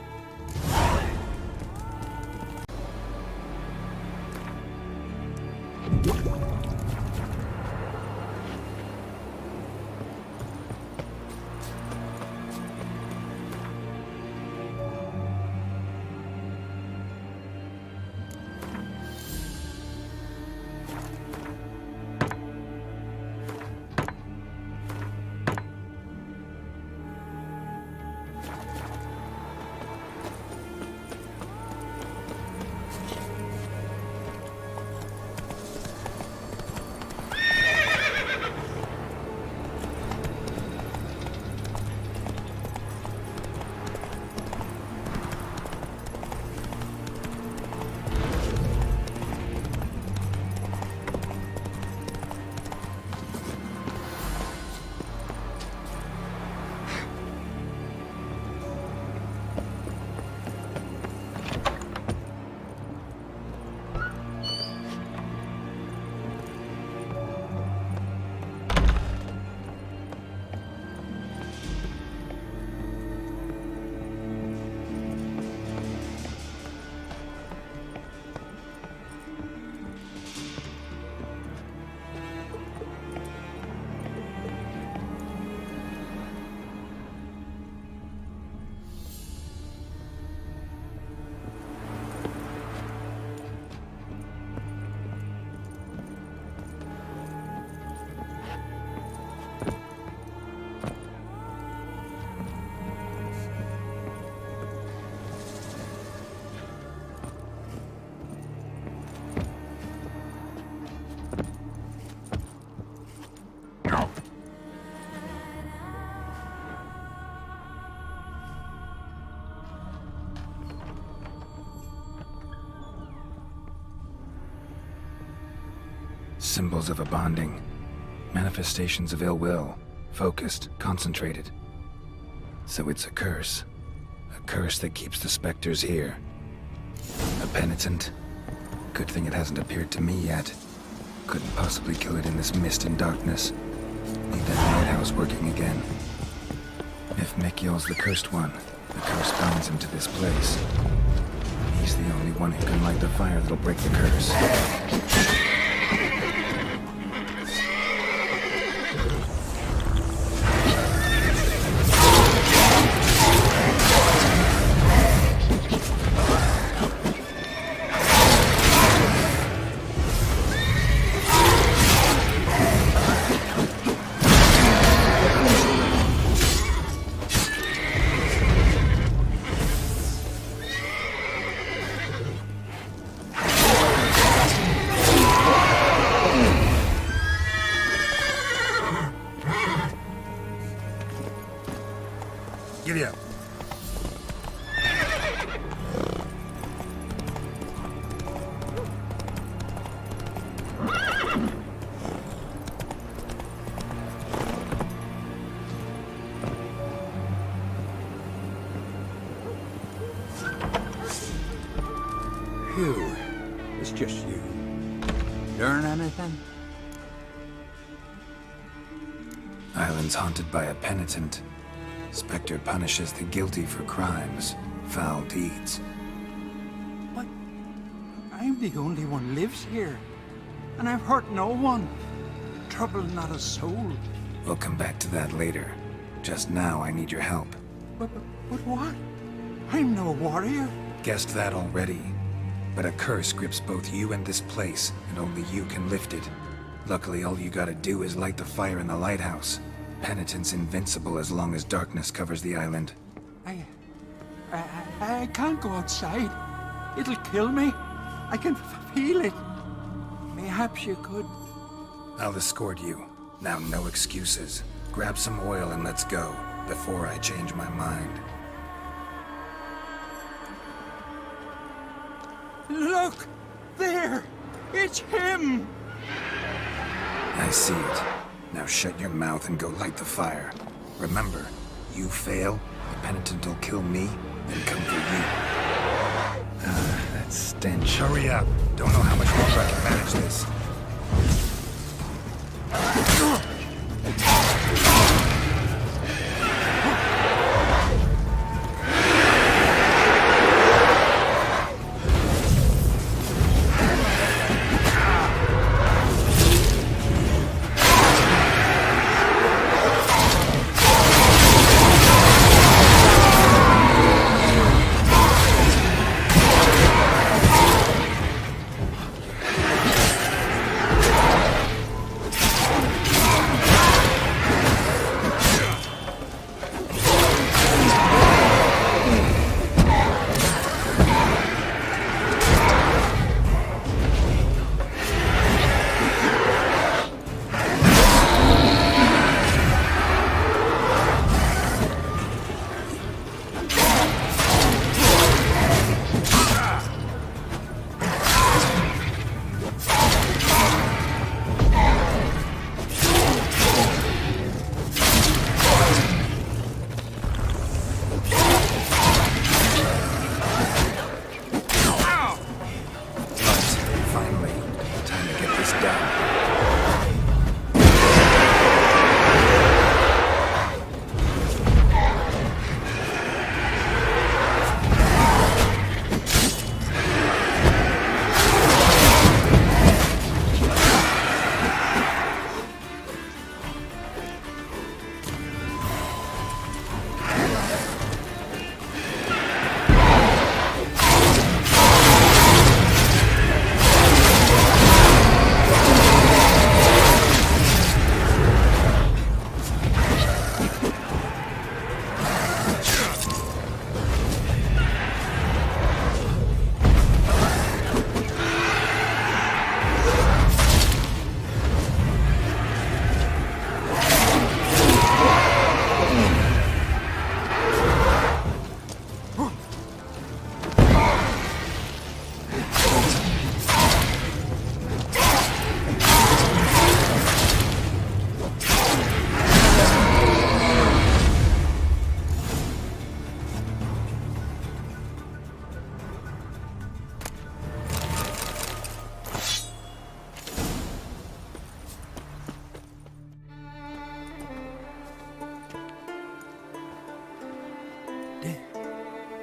Symbols of a bonding. Manifestations of ill will. Focused, concentrated. So it's a curse. A curse that keeps the specters here. A penitent. Good thing it hasn't appeared to me yet. Couldn't possibly kill it in this mist and darkness. Need that lighthouse working again. If Mikyol's the cursed one, the curse binds him to this place. He's the only one who can light the fire that'll break the curse. Giddy up. Phew, it's just you. Learn anything? Island's haunted by a penitent. Spectre punishes the guilty for crimes, foul deeds. But I'm the only one lives here, and I've hurt no one. Trouble not a soul. We'll come back to that later. Just now, I need your help. But what? I'm no warrior. Guessed that already. But a curse grips both you and this place, and only you can lift it. Luckily, all you gotta do is light the fire in the lighthouse. Penitent's invincible as long as darkness covers the island. I can't go outside. It'll kill me. I can feel it. Perhaps you could. I'll escort you. Now, no excuses. Grab some oil and let's go, before I change my mind. Look! There! It's him! I see it. Now shut your mouth and go light the fire. Remember, you fail, the penitent will kill me, then come for you. That stench. Hurry up. Don't know how much longer I can manage this.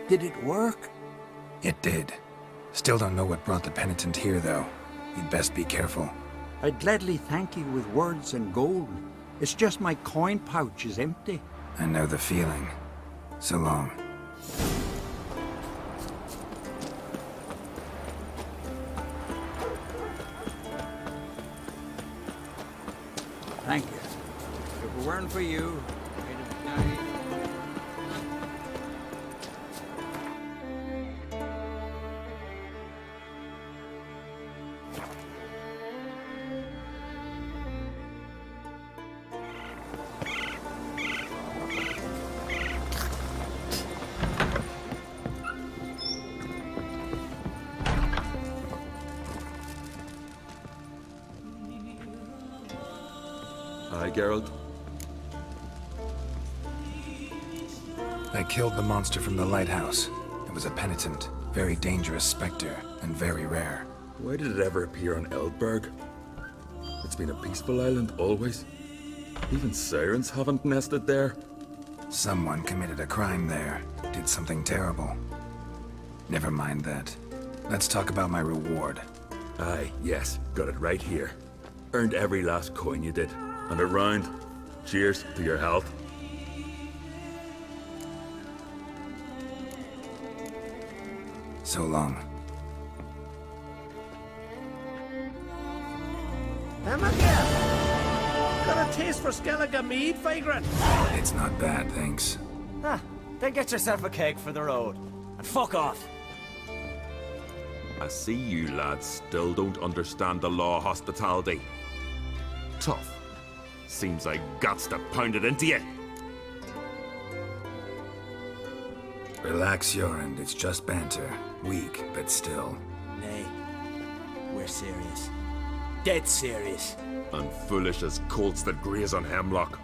Did it work? It did. Still don't know what brought the penitent here, though. You'd best be careful. I'd gladly thank you with words and gold. It's just my coin pouch is empty. I know the feeling. So long. Thank you. If it weren't for you, I'd have died. Aye, Geralt. I killed the monster from the lighthouse. It was a penitent, very dangerous specter, and very rare. Why did it ever appear on Eldberg? It's been a peaceful island always. Even sirens haven't nested there. Someone committed a crime there, did something terrible. Never mind that. Let's talk about my reward. Aye, yes, got it right here. Earned every last coin you did. And a round. Cheers to your health. So long. Got a taste for Skellige mead, vagrant? It's not bad, thanks. Ah, then get yourself a keg for the road. And fuck off. I see you lads still don't understand the law of hospitality. Tough. Seems like guts to pound it into you. Relax, Jorund. It's just banter. Weak, but still. Nay, we're serious. Dead serious. And foolish as colts that graze on hemlock.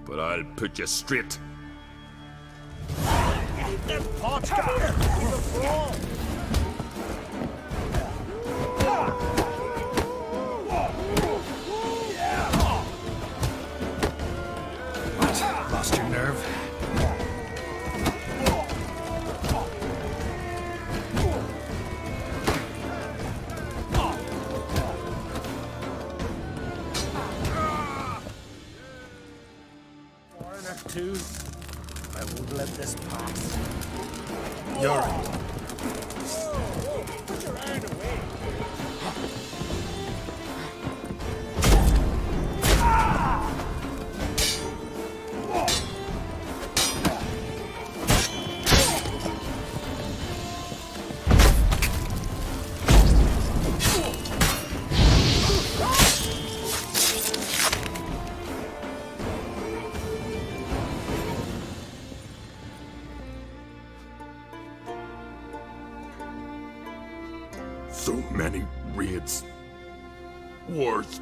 But I'll put you straight. Them pots, come here! To the floor! What? Lost your nerve? Two. I won't let this pass. You're right. Put your iron away. So many raids, wars,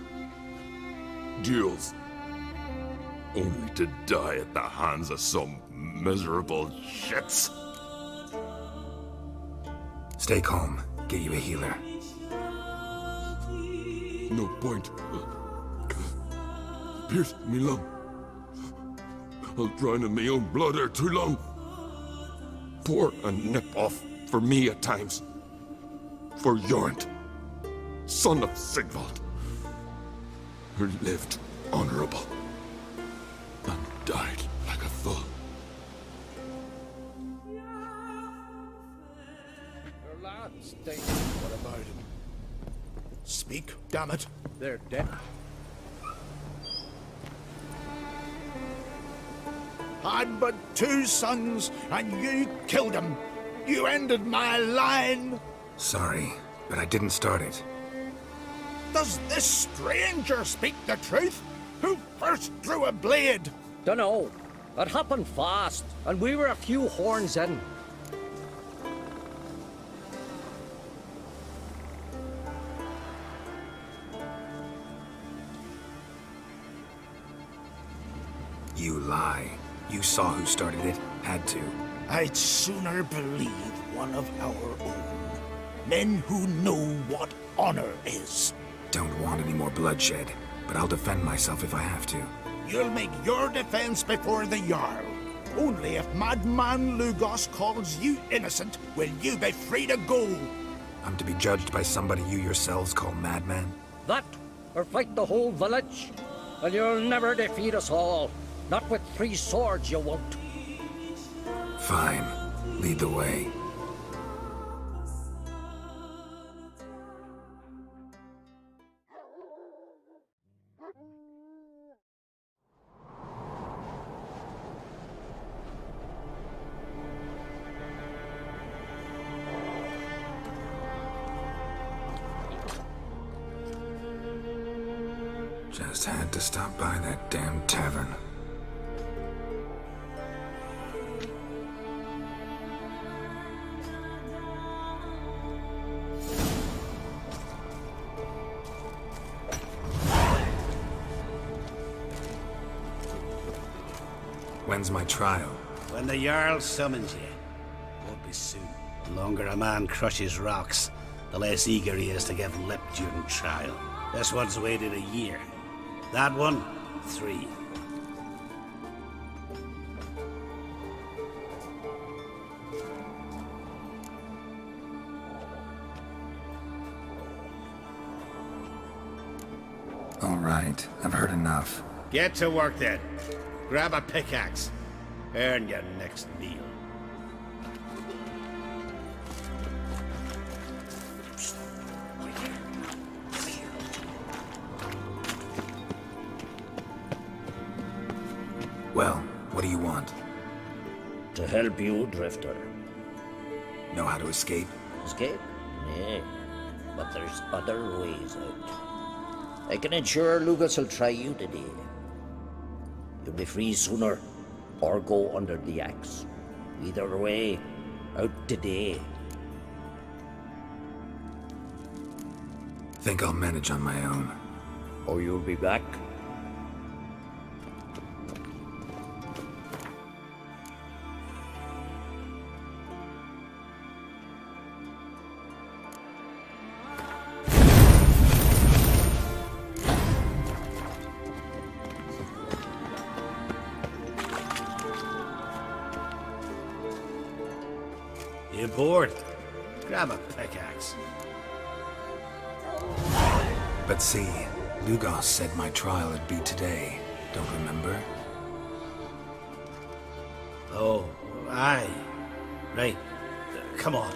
duels, only to die at the hands of some miserable shits. Stay calm. Get you a healer. No point. Pierce me lung. I'll drown in my own blood ere too long. Pour a nip off for me at times. For Jorund, son of Sigvald, who lived honorable and died like a fool. Your lads think. What about him? Speak, damn it. They're dead. Had but 2 sons, and you killed them. You ended my line. Sorry, but I didn't start it. Does this stranger speak the truth? Who first drew a blade? Dunno. It happened fast, and we were a few horns in. You lie. You saw who started it. Had to. I'd sooner believe one of our own. Men who know what honor is. Don't want any more bloodshed, but I'll defend myself if I have to. You'll make your defense before the Jarl. Only if Madman Lugos calls you innocent will you be free to go. I'm to be judged by somebody you yourselves call madman? That, or fight the whole village, and you'll never defeat us all. Not with 3 swords, you won't. Fine. Lead the way. Just had to stop by that damn tavern. When's my trial? When the Jarl summons you. Won't be soon. The longer a man crushes rocks, the less eager he is to give lip during trial. This one's waited a year. That one, 3. All right, I've heard enough. Get to work then. Grab a pickaxe. Earn your next meal. Well, what do you want? To help you, Drifter. Know how to escape? Escape? Nay. But there's other ways out. I can ensure Lucas will try you today. You'll be free sooner, or go under the axe. Either way, out today. Think I'll manage on my own. Or you'll be back. You bored? Grab a pickaxe. But see, Lugos said my trial would be today. Don't remember? Oh, aye. Right. Come on.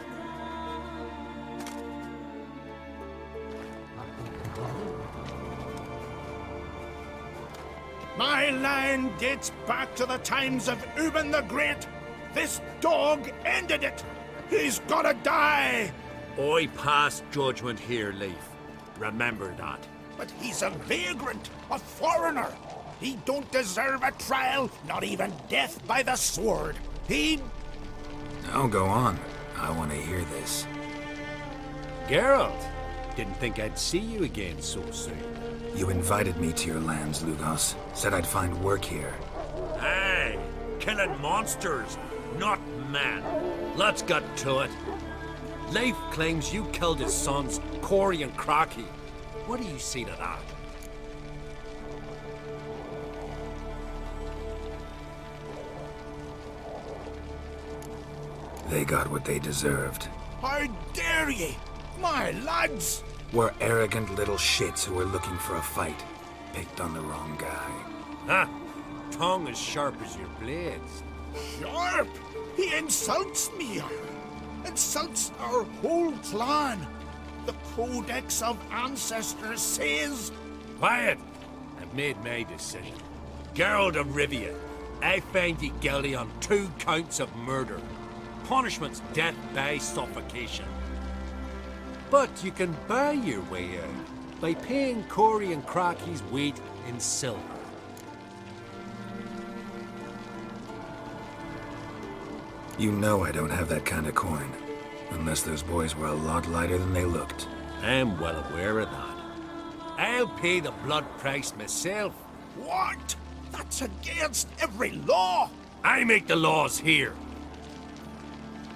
My line dates back to the times of Ubin the Great. This dog ended it. He's gotta die. I pass judgment here, Leif. Remember that. But he's a vagrant, a foreigner. He don't deserve a trial, not even death by the sword. He... Oh, go on. I want to hear this. Geralt, didn't think I'd see you again so soon. You invited me to your lands, Lugos. Said I'd find work here. Hey, killing monsters, not men. Let's get to it. Leif claims you killed his sons, Corey and Crocky. What do you see to that? They got what they deserved. How dare ye? My lads! We're arrogant little shits who were looking for a fight. Picked on the wrong guy. Huh? Tongue as sharp as your blades. Sharp? He insults me. Insults our whole clan. The Codex of Ancestors says... Quiet! I've made my decision. Geralt of Rivia, I find you guilty on 2 counts of murder. Punishment's death by suffocation. But you can buy your way out by paying Corey and Crocky's weight in silver. You know I don't have that kind of coin. Unless those boys were a lot lighter than they looked. I'm well aware of that. I'll pay the blood price myself. What? That's against every law. I make the laws here.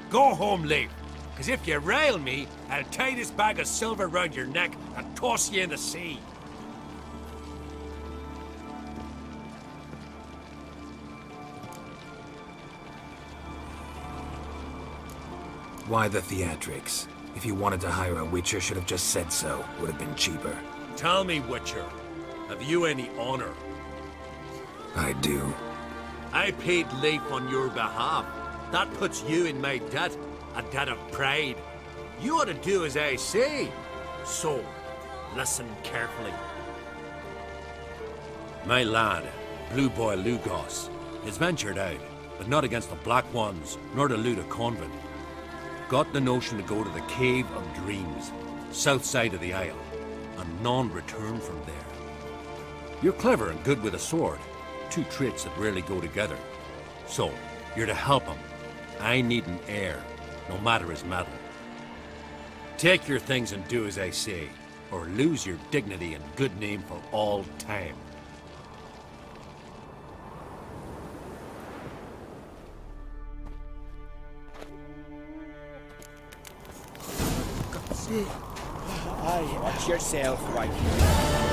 Go home, Leif, because if you rile me, I'll tie this bag of silver round your neck and toss you in the sea. Why the theatrics? If you wanted to hire a Witcher, should have just said so. Would have been cheaper. Tell me, Witcher, have you any honor? I do. I paid Leif on your behalf. That puts you in my debt, a debt of pride. You ought to do as I say. So, listen carefully. My lad, Blue Boy Lugos, has ventured out, but not against the Black Ones, nor to loot a convent. Got the notion to go to the Cave of Dreams, south side of the Isle, and none return from there. You're clever and good with a sword, two traits that rarely go together. So, you're to help him. I need an heir, no matter his metal. Take your things and do as I say, or lose your dignity and good name for all time. Aye, watch yourself, wife.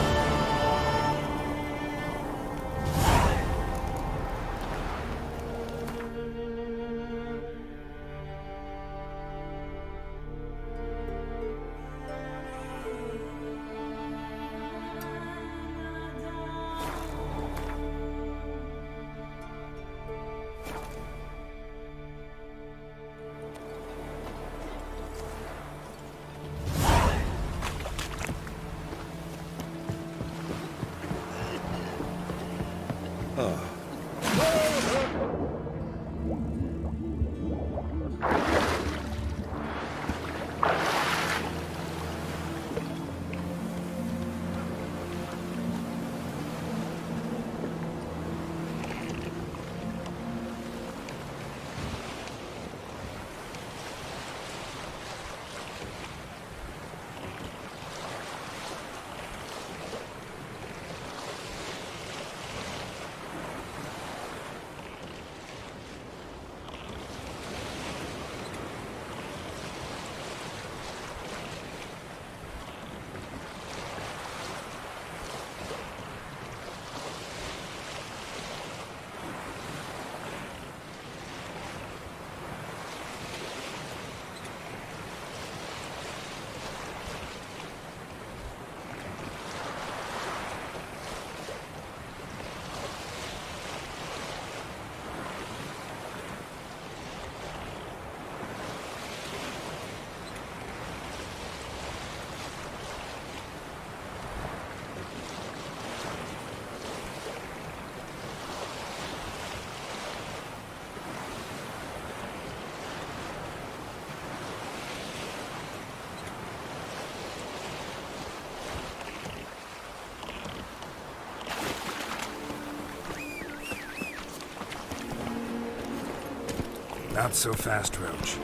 Not so fast, Roach.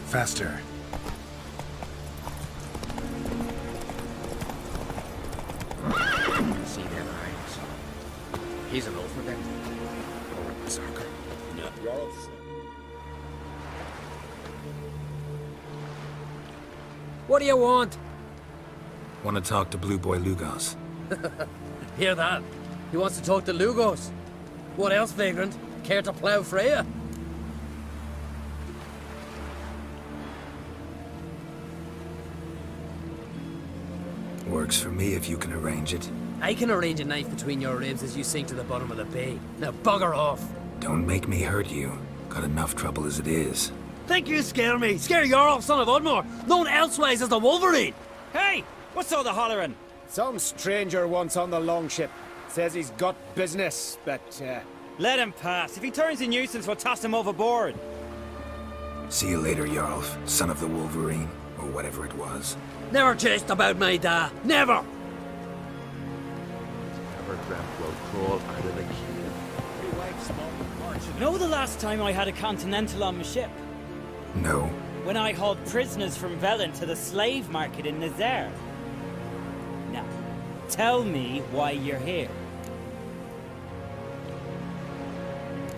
Faster. See them eyes. He's an over them. Or a berserker. No. What do you want? Want to talk to Blue Boy Lugos. Hear that? He wants to talk to Lugos. What else, vagrant? Care to plough Freya? Works for me if you can arrange it. I can arrange a knife between your ribs as you sink to the bottom of the bay. Now bugger off. Don't make me hurt you. Got enough trouble as it is. Think you scare me? Scare Jarl, son of Udmore, known elsewise as the Wolverine. Hey, what's all the hollering? Some stranger once on the longship. Says he's got business, but let him pass. If he turns a nuisance, we'll toss him overboard. See you later, Jarl, son of the Wolverine, or whatever it was. Never jest about my da. Never! Never dreamt we'll crawl out of the cave. You know the last time I had a Continental on my ship? No. when I hauled prisoners from Velen to the slave market in Nazaire. Now, tell me why you're here.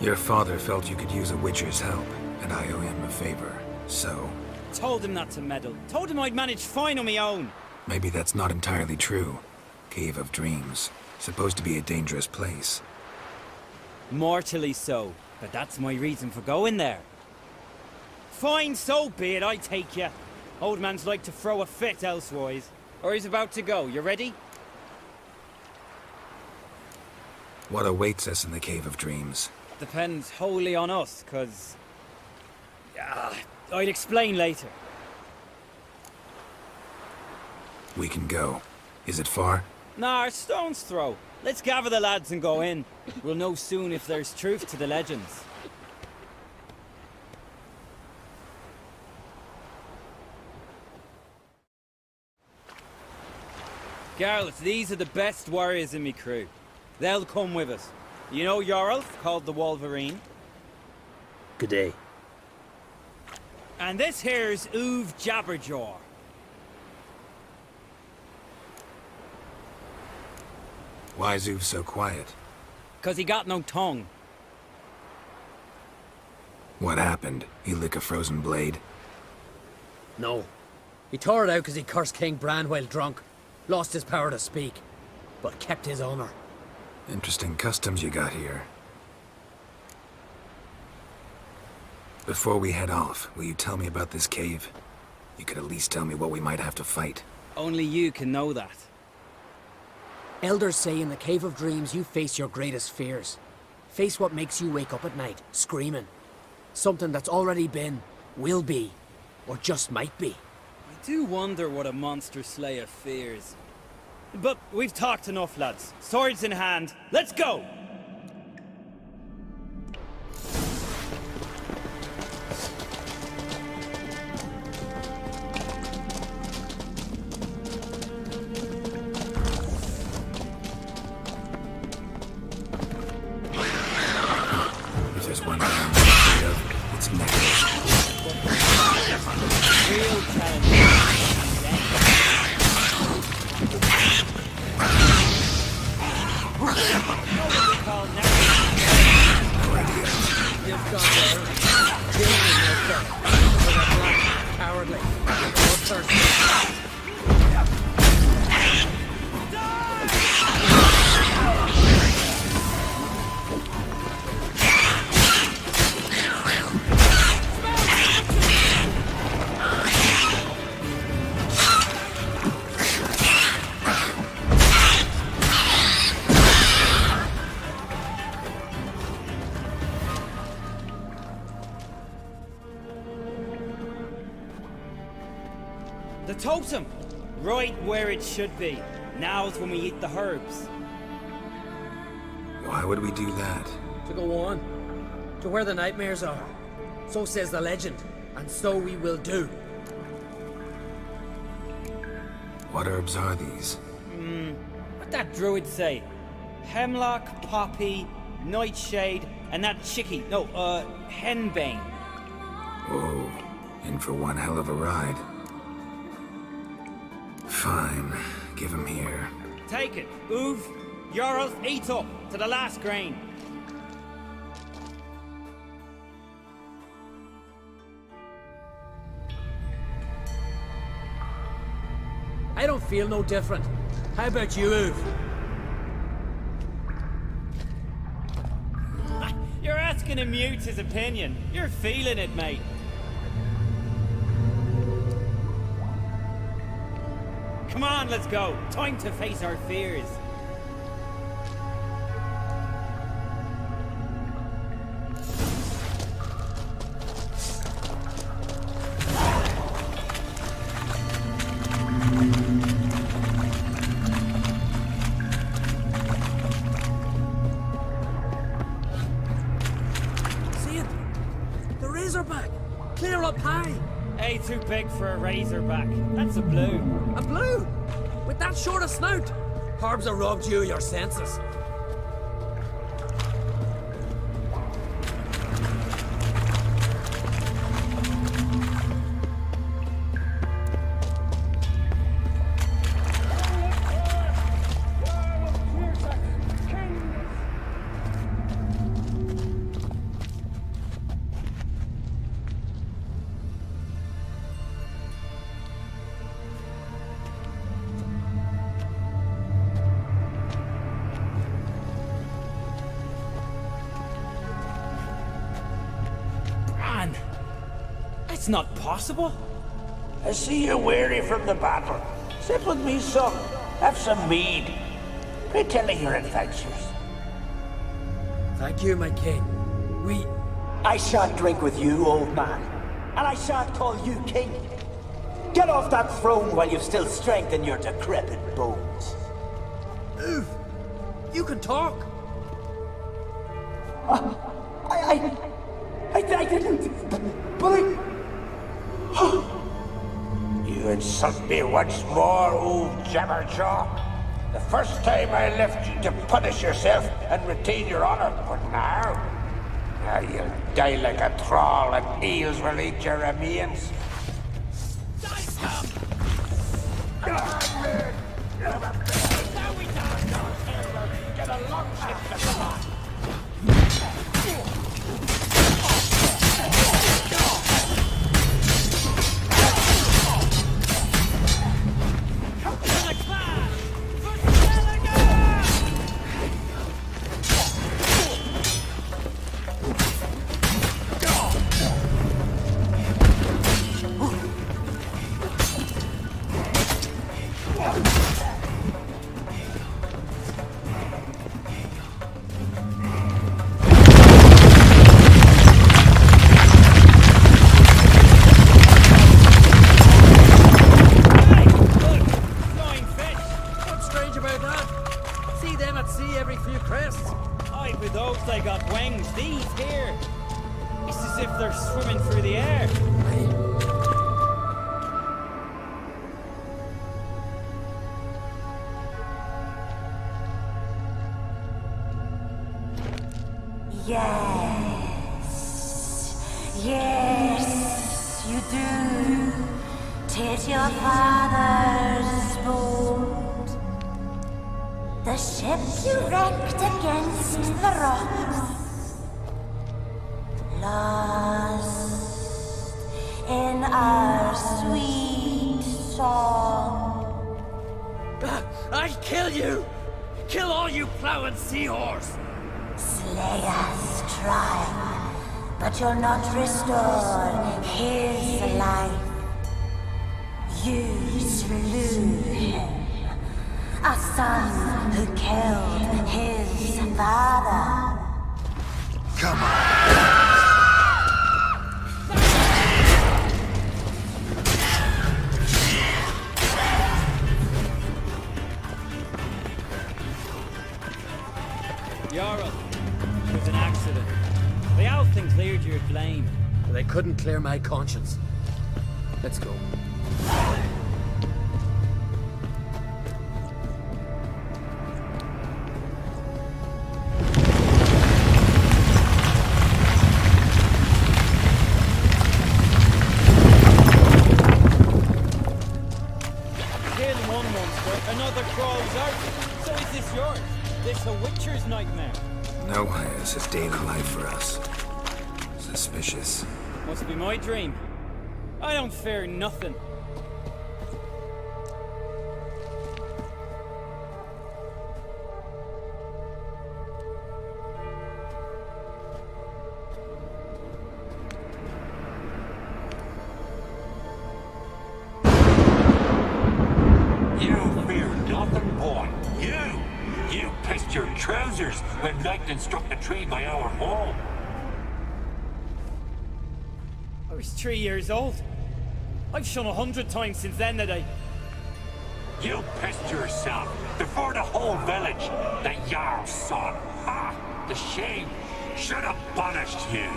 Your father felt you could use a witcher's help, and I owe him a favor, so... Told him not to meddle. Told him I'd manage fine on my own. Maybe that's not entirely true. Cave of Dreams. Supposed to be a dangerous place. Mortally so, but that's my reason for going there. Fine, so be it, I take you. Old man's like to throw a fit elsewise. Or he's about to go, you ready? What awaits us in the Cave of Dreams? Depends wholly on us, cause... I'd explain later. We can go. Is it far? Nah, a stone's throw. Let's gather the lads and go in. We'll know soon if there's truth to the legends. Garlet, these are the best warriors in me crew. They'll come with us. You know Jarl, called the Wolverine? Good day. And this here's Uv Jabberjaw. Why is Uv so quiet? 'Cause he got no tongue. What happened? He lick a frozen blade? No. He tore it out because he cursed King Bran while drunk. Lost his power to speak, but kept his honor. Interesting customs you got here. Before we head off, will you tell me about this cave? You could at least tell me what we might have to fight. Only you can know that. Elders say in the Cave of Dreams you face your greatest fears. Face what makes you wake up at night, screaming. Something that's already been, will be, or just might be. I do wonder what a monster slayer fears. But we've talked enough, lads. Swords in hand, let's go! If there's one thing I'm afraid of, it's next. Real challenge. You've gone there. Children have done. For the black, cowardly, bloodthirsty. The totem! Right where it should be. Now's when we eat the herbs. Why would we do that? To go on. To where the nightmares are. So says the legend. And so we will do. What herbs are these? What'd that druid say? Hemlock, poppy, nightshade, and that chickie. No, henbane. Whoa, in for one hell of a ride. Fine, give him here. Take it. Uv, Jarl, eat up to the last grain. I don't feel no different. How about you, Uv? You're asking him mute his opinion. You're feeling it, mate. Come on, let's go. Time to face our fears. See it? The Razorback! Clear up high! Hey, too big for a razorback. That's a blue. A blue? With that short a snout? Herbs have robbed you of your senses. not possible. I see you're weary from the battle. Sit with me, son. Have some mead. Pray tell me your adventures. Thank you, my king. I shan't drink with you, old man. And I shan't call you king. Get off that throne while you've still strength in your decrepit bones. Move! You can talk! I didn't. But You insult me once more, old jabberjaw. The first time I left you to punish yourself and retain your honor, but now you'll die like a troll and eels will eat your remains. Yes, you do. 'Tis your father's boat. The ship you wrecked against the rocks. Lost in our sweet song. I'll kill you! Kill all you plowing seahorse! Slay us, try. But you'll not restore his life. You slew him, a son who killed his father. Come on. Jarl, it was an accident. The Althing cleared your blame. But they couldn't clear my conscience. Let's go. Kill one monster, another crawls out. So is this yours? This a Witcher's nightmare? No, it's a day in the life for us. Suspicious. Must be my dream. I don't fear nothing. You fear nothing, boy. You pissed your trousers when lightning struck the tree by our home. I was 3 years old. I've shone 100 times since then today. You pissed yourself before the whole village. The Jarl's son. Ha! The shame should have punished you.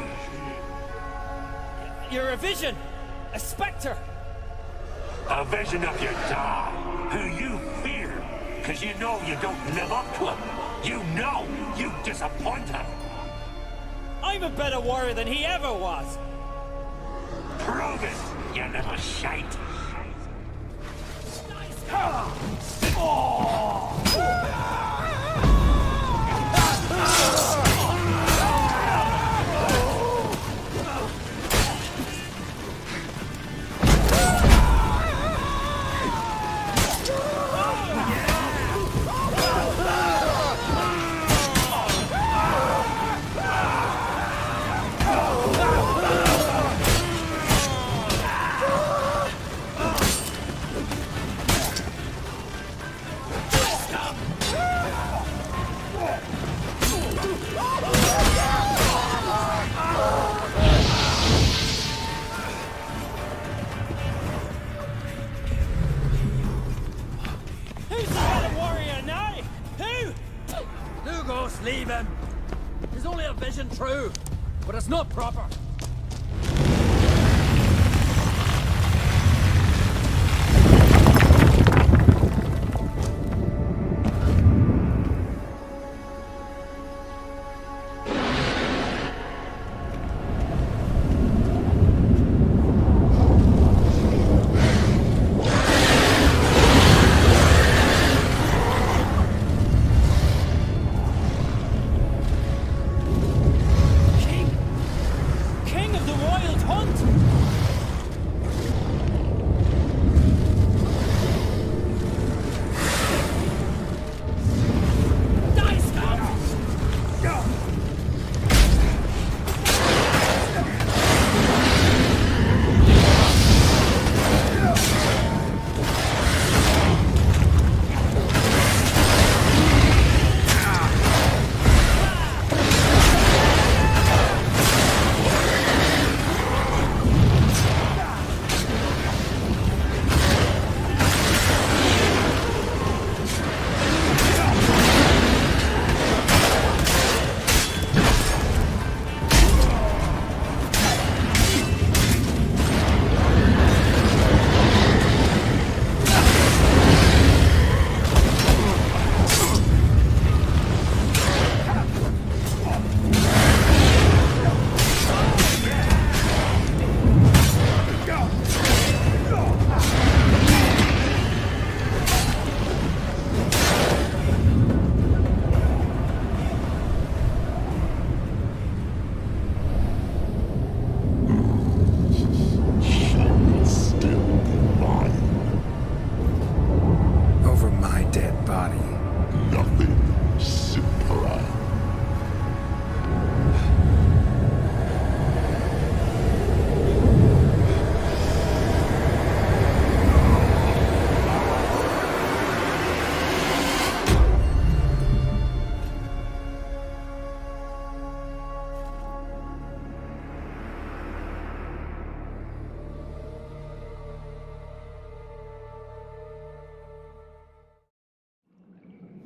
You're a vision! A spectre! A vision of your dad, who you fear, because you know you don't live up to him. You know you disappoint him. I'm a better warrior than he ever was! Prove it, you little shite! leave him. It's only a vision, true, but it's not proper.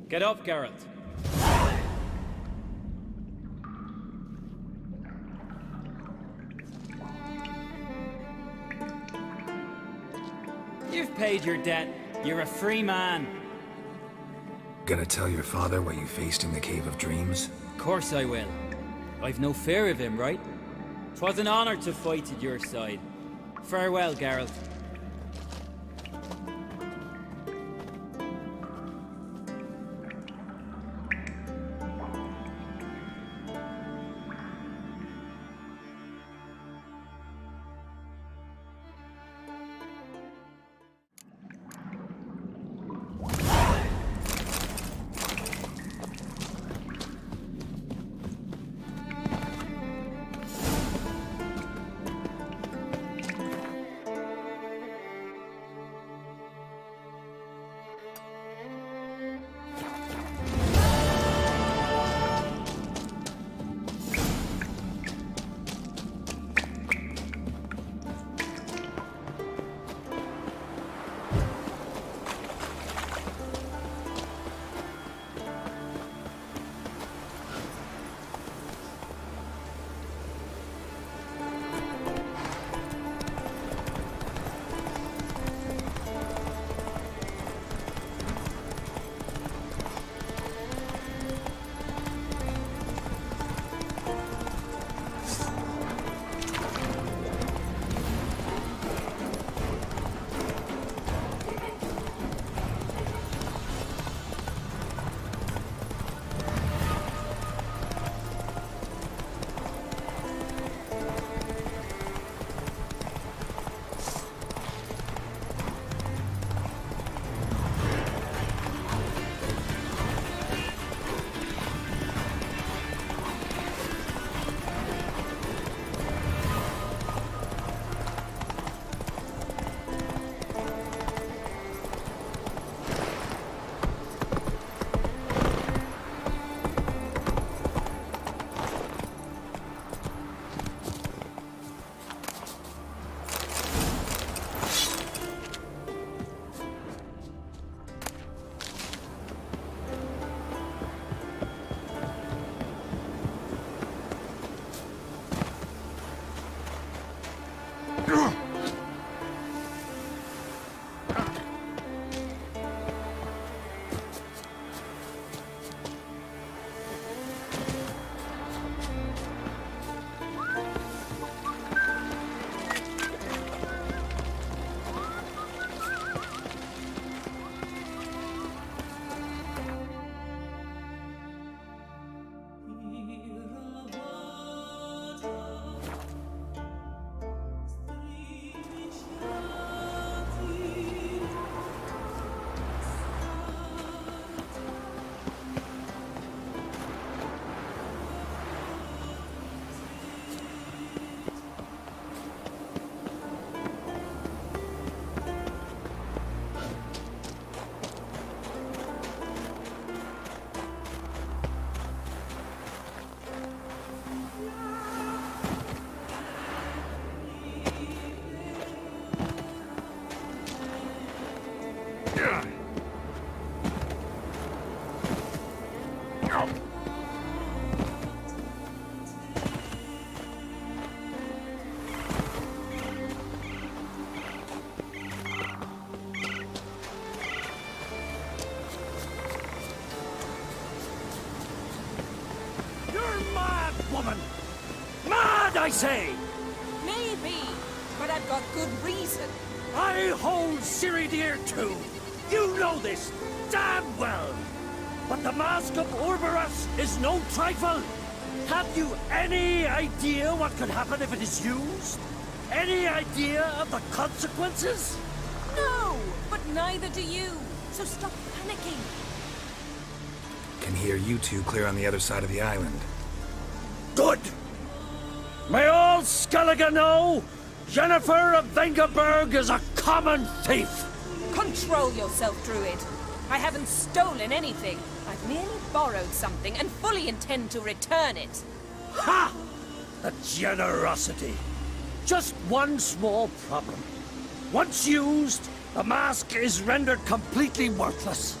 Get up, Geralt. You've paid your debt. You're a free man. Gonna tell your father what you faced in the Cave of Dreams? Of course I will. I've no fear of him, right? 'Twas an honor to fight at your side. Farewell, Geralt. I say? Maybe, but I've got good reason. I hold Ciri dear too. You know this damn well. But the Mask of Orberus is no trifle. Have you any idea what could happen if it is used? Any idea of the consequences? No, but neither do you. So stop panicking. Can hear you two clear on the other side of the island. Good. May all Skellige know Jennifer of Vengerberg is a common thief. Control yourself, Druid. I haven't stolen anything. I've merely borrowed something and fully intend to return it. Ha! The generosity. Just one small problem. Once used, the mask is rendered completely worthless.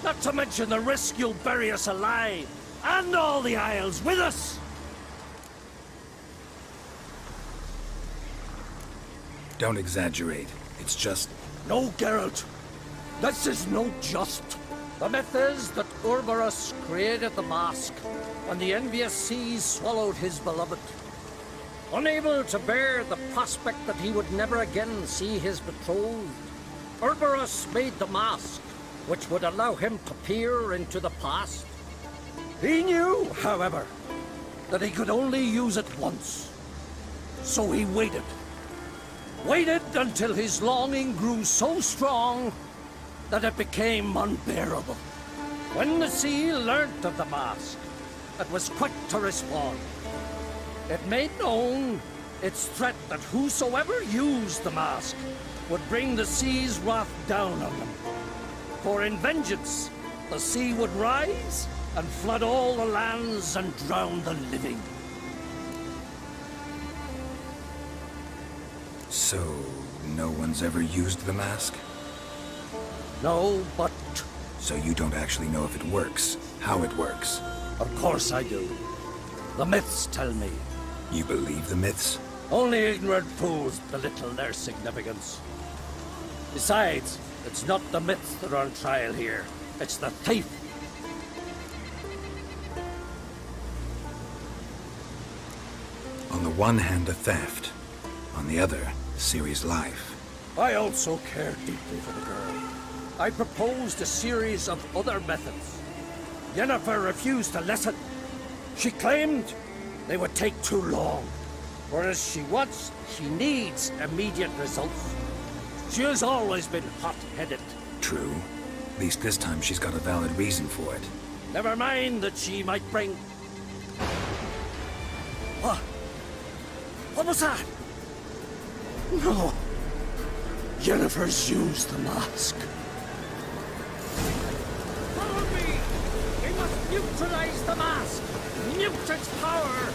Not to mention the risk you'll bury us alive, and all the Isles with us. Don't exaggerate. It's just... No, Geralt. This is no just. The myth is that Orberus created the mask, and the envious seas swallowed his beloved. Unable to bear the prospect that he would never again see his betrothed, Orberus made the mask, which would allow him to peer into the past. He knew, however, that he could only use it once. So he waited. Waited until his longing grew so strong that it became unbearable. When the sea learnt of the mask, it was quick to respond. It made known its threat that whosoever used the mask would bring the sea's wrath down on them. For in vengeance, the sea would rise and flood all the lands and drown the living. So, no one's ever used the mask? No, but... So you don't actually know if it works, how it works? Of course I do. The myths tell me. You believe the myths? Only ignorant fools belittle their significance. Besides, it's not the myths that are on trial here. It's the thief. On the one hand, a theft. On the other, Ciri's life. I also care deeply for the girl. I proposed a series of other methods. Yennefer refused to listen. She claimed they would take too long. Whereas she needs immediate results. She has always been hot-headed. True. At least this time she's got a valid reason for it. Never mind that she might bring... What? What was that? No. Yennefer's used the mask. Follow me! We must neutralize the mask! Mute its power!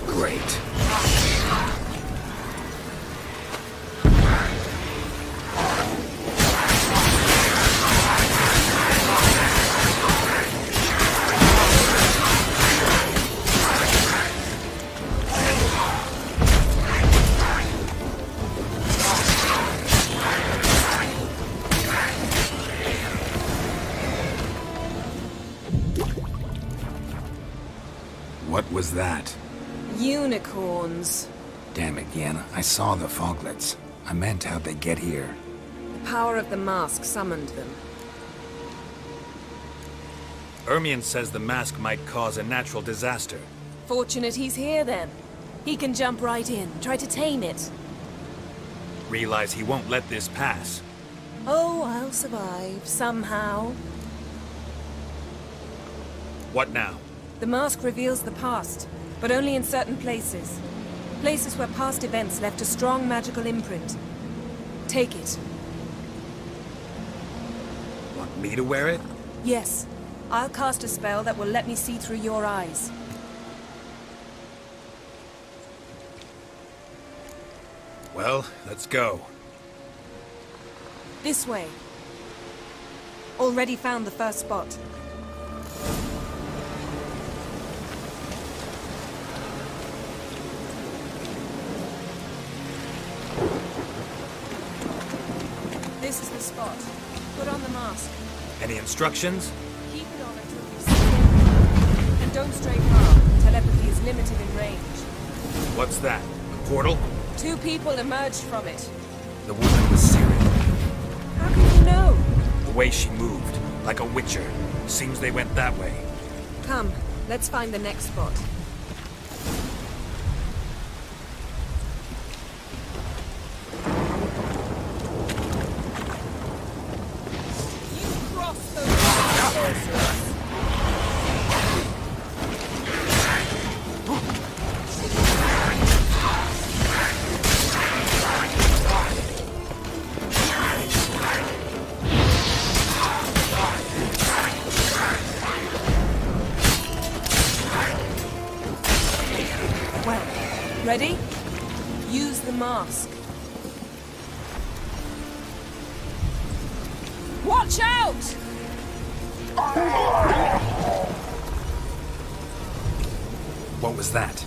Great. What was that? Unicorns. Damn it, Yen. I saw the foglets. I meant how'd they get here. The power of the mask summoned them. Ermion says the mask might cause a natural disaster. Fortunate he's here then. He can jump right in, try to tame it. Realize he won't let this pass. Oh, I'll survive, somehow. What now? The mask reveals the past, but only in certain places. Places where past events left a strong magical imprint. Take it. Want me to wear it? Yes. I'll cast a spell that will let me see through your eyes. Well, let's go. This way. Already found the first spot. This is the spot. Put on the mask. Any instructions? Keep it on until you see it. And don't stray far. Telepathy is limited in range. What's that? A portal? 2 people emerged from it. The woman was Ciri. How can you know? The way she moved, like a witcher. Seems they went that way. Come, let's find the next spot. You crossed those sorcerers. Ready? Use the mask. Watch out! What was that?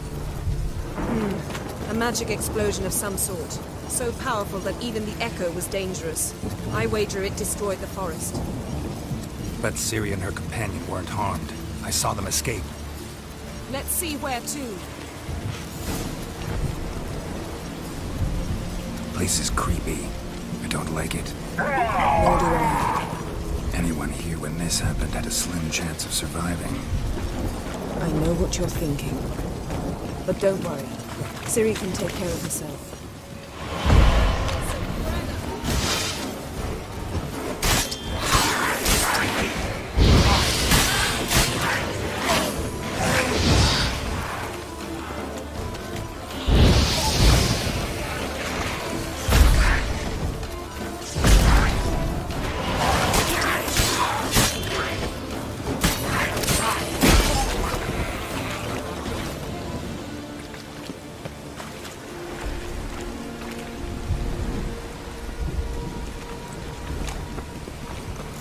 A magic explosion of some sort. So powerful that even the echo was dangerous. I wager it destroyed the forest. But Ciri and her companion weren't harmed. I saw them escape. Let's see where to. Place is creepy. I don't like it. Nor do I. Anyone here when this happened had a slim chance of surviving. I know what you're thinking. But don't worry. Ciri can take care of herself.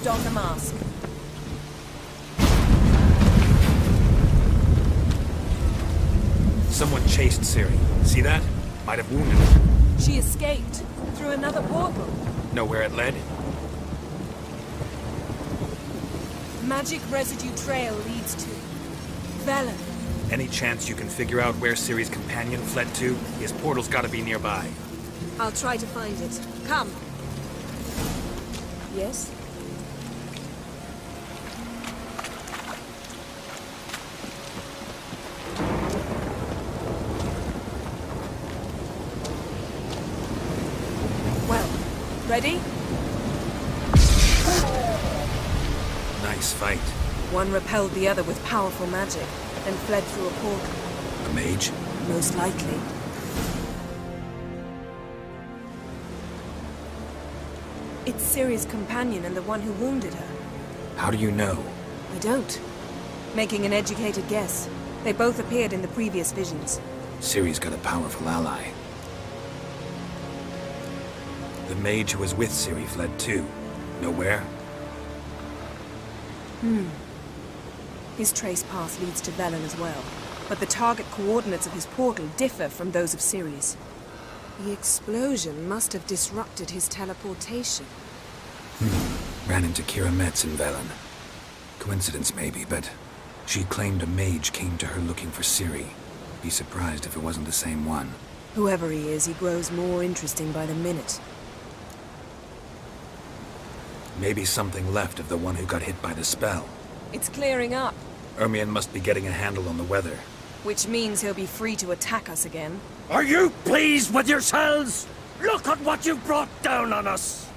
Don the mask. Someone chased Ciri. See that? Might have wounded her. She escaped through another portal. Know where it led? Magic residue trail leads to Velen. Any chance you can figure out where Ciri's companion fled to? His portal's gotta be nearby. I'll try to find it. Come. Yes? Well, ready? Nice fight. One repelled the other with powerful magic, then fled through a portal. A mage? Most likely. It's Ciri's companion and the one who wounded her. How do you know? I don't. Making an educated guess. They both appeared in the previous visions. Ciri's got a powerful ally. The mage who was with Ciri fled too. Know where? His trace path leads to Velen as well. But the target coordinates of his portal differ from those of Ciri's. The explosion must have disrupted his teleportation. Ran into Kira Metz in Velen. Coincidence maybe, but she claimed a mage came to her looking for Ciri. Be surprised if it wasn't the same one. Whoever he is, he grows more interesting by the minute. Maybe something left of the one who got hit by the spell. It's clearing up, Ermion must be getting a handle on the weather. which means he'll be free to attack us again. Are you pleased with yourselves? Look at what you've brought down on us!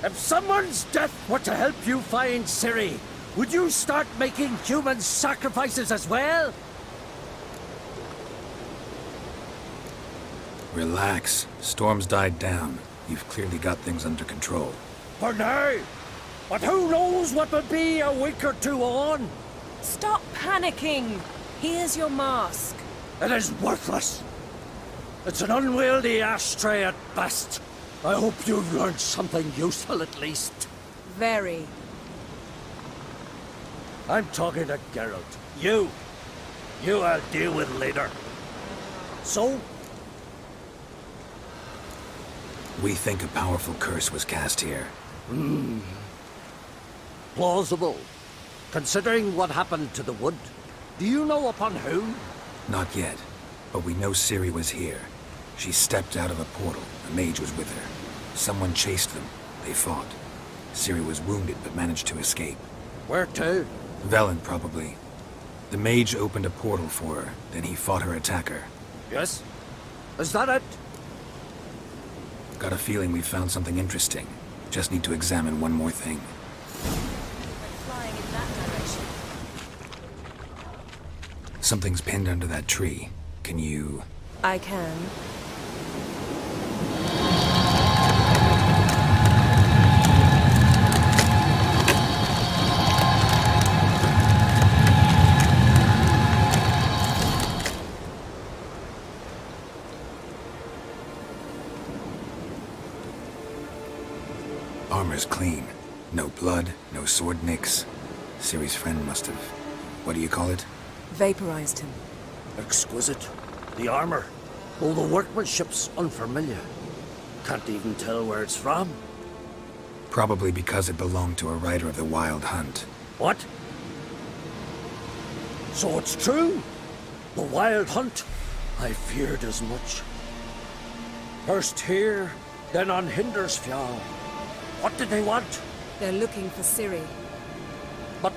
If someone's death were to help you find Ciri, would you start making human sacrifices as well? Relax. Storm's died down. You've clearly got things under control. For now. But who knows what will be a week or two on? Stop panicking! Here's your mask. It is worthless. It's an unwieldy ashtray at best. I hope you've learned something useful at least. Very. I'm talking to Geralt. You I'll deal with later. So? We think a powerful curse was cast here. Plausible. Considering what happened to the wood. Do you know upon whom? Not yet, but we know Ciri was here. She stepped out of a portal. A mage was with her. Someone chased them. They fought. Ciri was wounded but managed to escape. Where to? Velen, probably. The mage opened a portal for her, then he fought her attacker. Yes? Is that it? Got a feeling we found something interesting. Just need to examine one more thing. Flying in that direction. Something's pinned under that tree. Can you... I can. Armor's clean. No blood, no sword nicks. Ciri's friend must have... What do you call it? Vaporized him. Exquisite. The armor. All the workmanship's unfamiliar. Can't even tell where it's from. Probably because it belonged to a rider of the Wild Hunt. What? So it's true? The Wild Hunt? I feared as much. First here, then on Hindersfjall. What did they want? They're looking for Ciri. But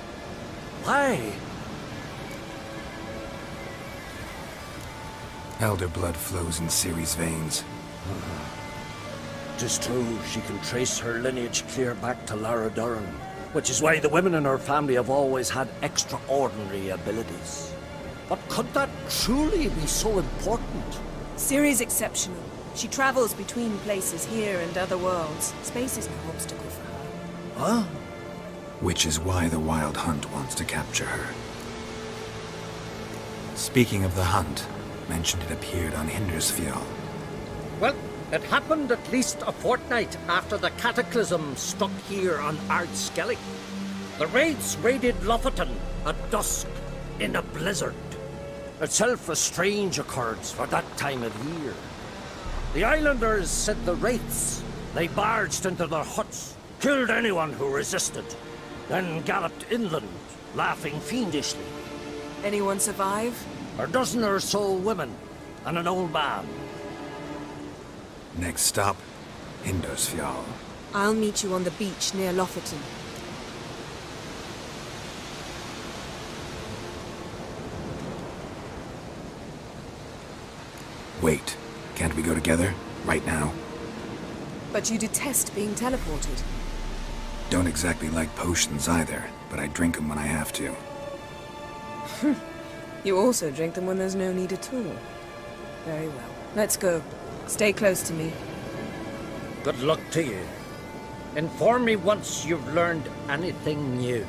why? Elder blood flows in Ciri's veins. Tis true, she can trace her lineage clear back to Lara Duran, which is why the women in her family have always had extraordinary abilities. But could that truly be so important? Ciri's exceptional. She travels between places here and other worlds. Space is no obstacle for her. Huh? Which is why the Wild Hunt wants to capture her. Speaking of the hunt, mentioned it appeared on Hindersfjall. Well, it happened at least a fortnight after the cataclysm struck here on Skellig. The raids raided Lofoten at dusk in a blizzard. Itself a strange occurrence for that time of year. The islanders said the wraiths. They barged into their huts, killed anyone who resisted, then galloped inland, laughing fiendishly. Anyone survive? A dozen or so women, and an old man. Next stop, Hindersfjall. I'll meet you on the beach near Lofoten. Wait, can't we go together? Right now? But you detest being teleported. Don't exactly like potions either, but I drink them when I have to. You also drink them when there's no need at all. Very well. Let's go. Stay close to me. Good luck to you. Inform me once you've learned anything new.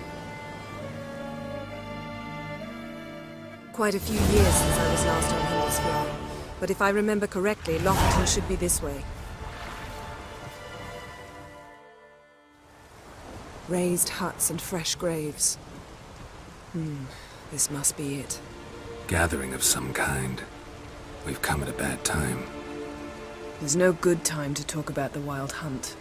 Quite a few years since I was last on Hindersfjall. But if I remember correctly, Lofoten should be this way. Raised huts and fresh graves. This must be it. Gathering of some kind. We've come at a bad time. There's no good time to talk about the Wild Hunt.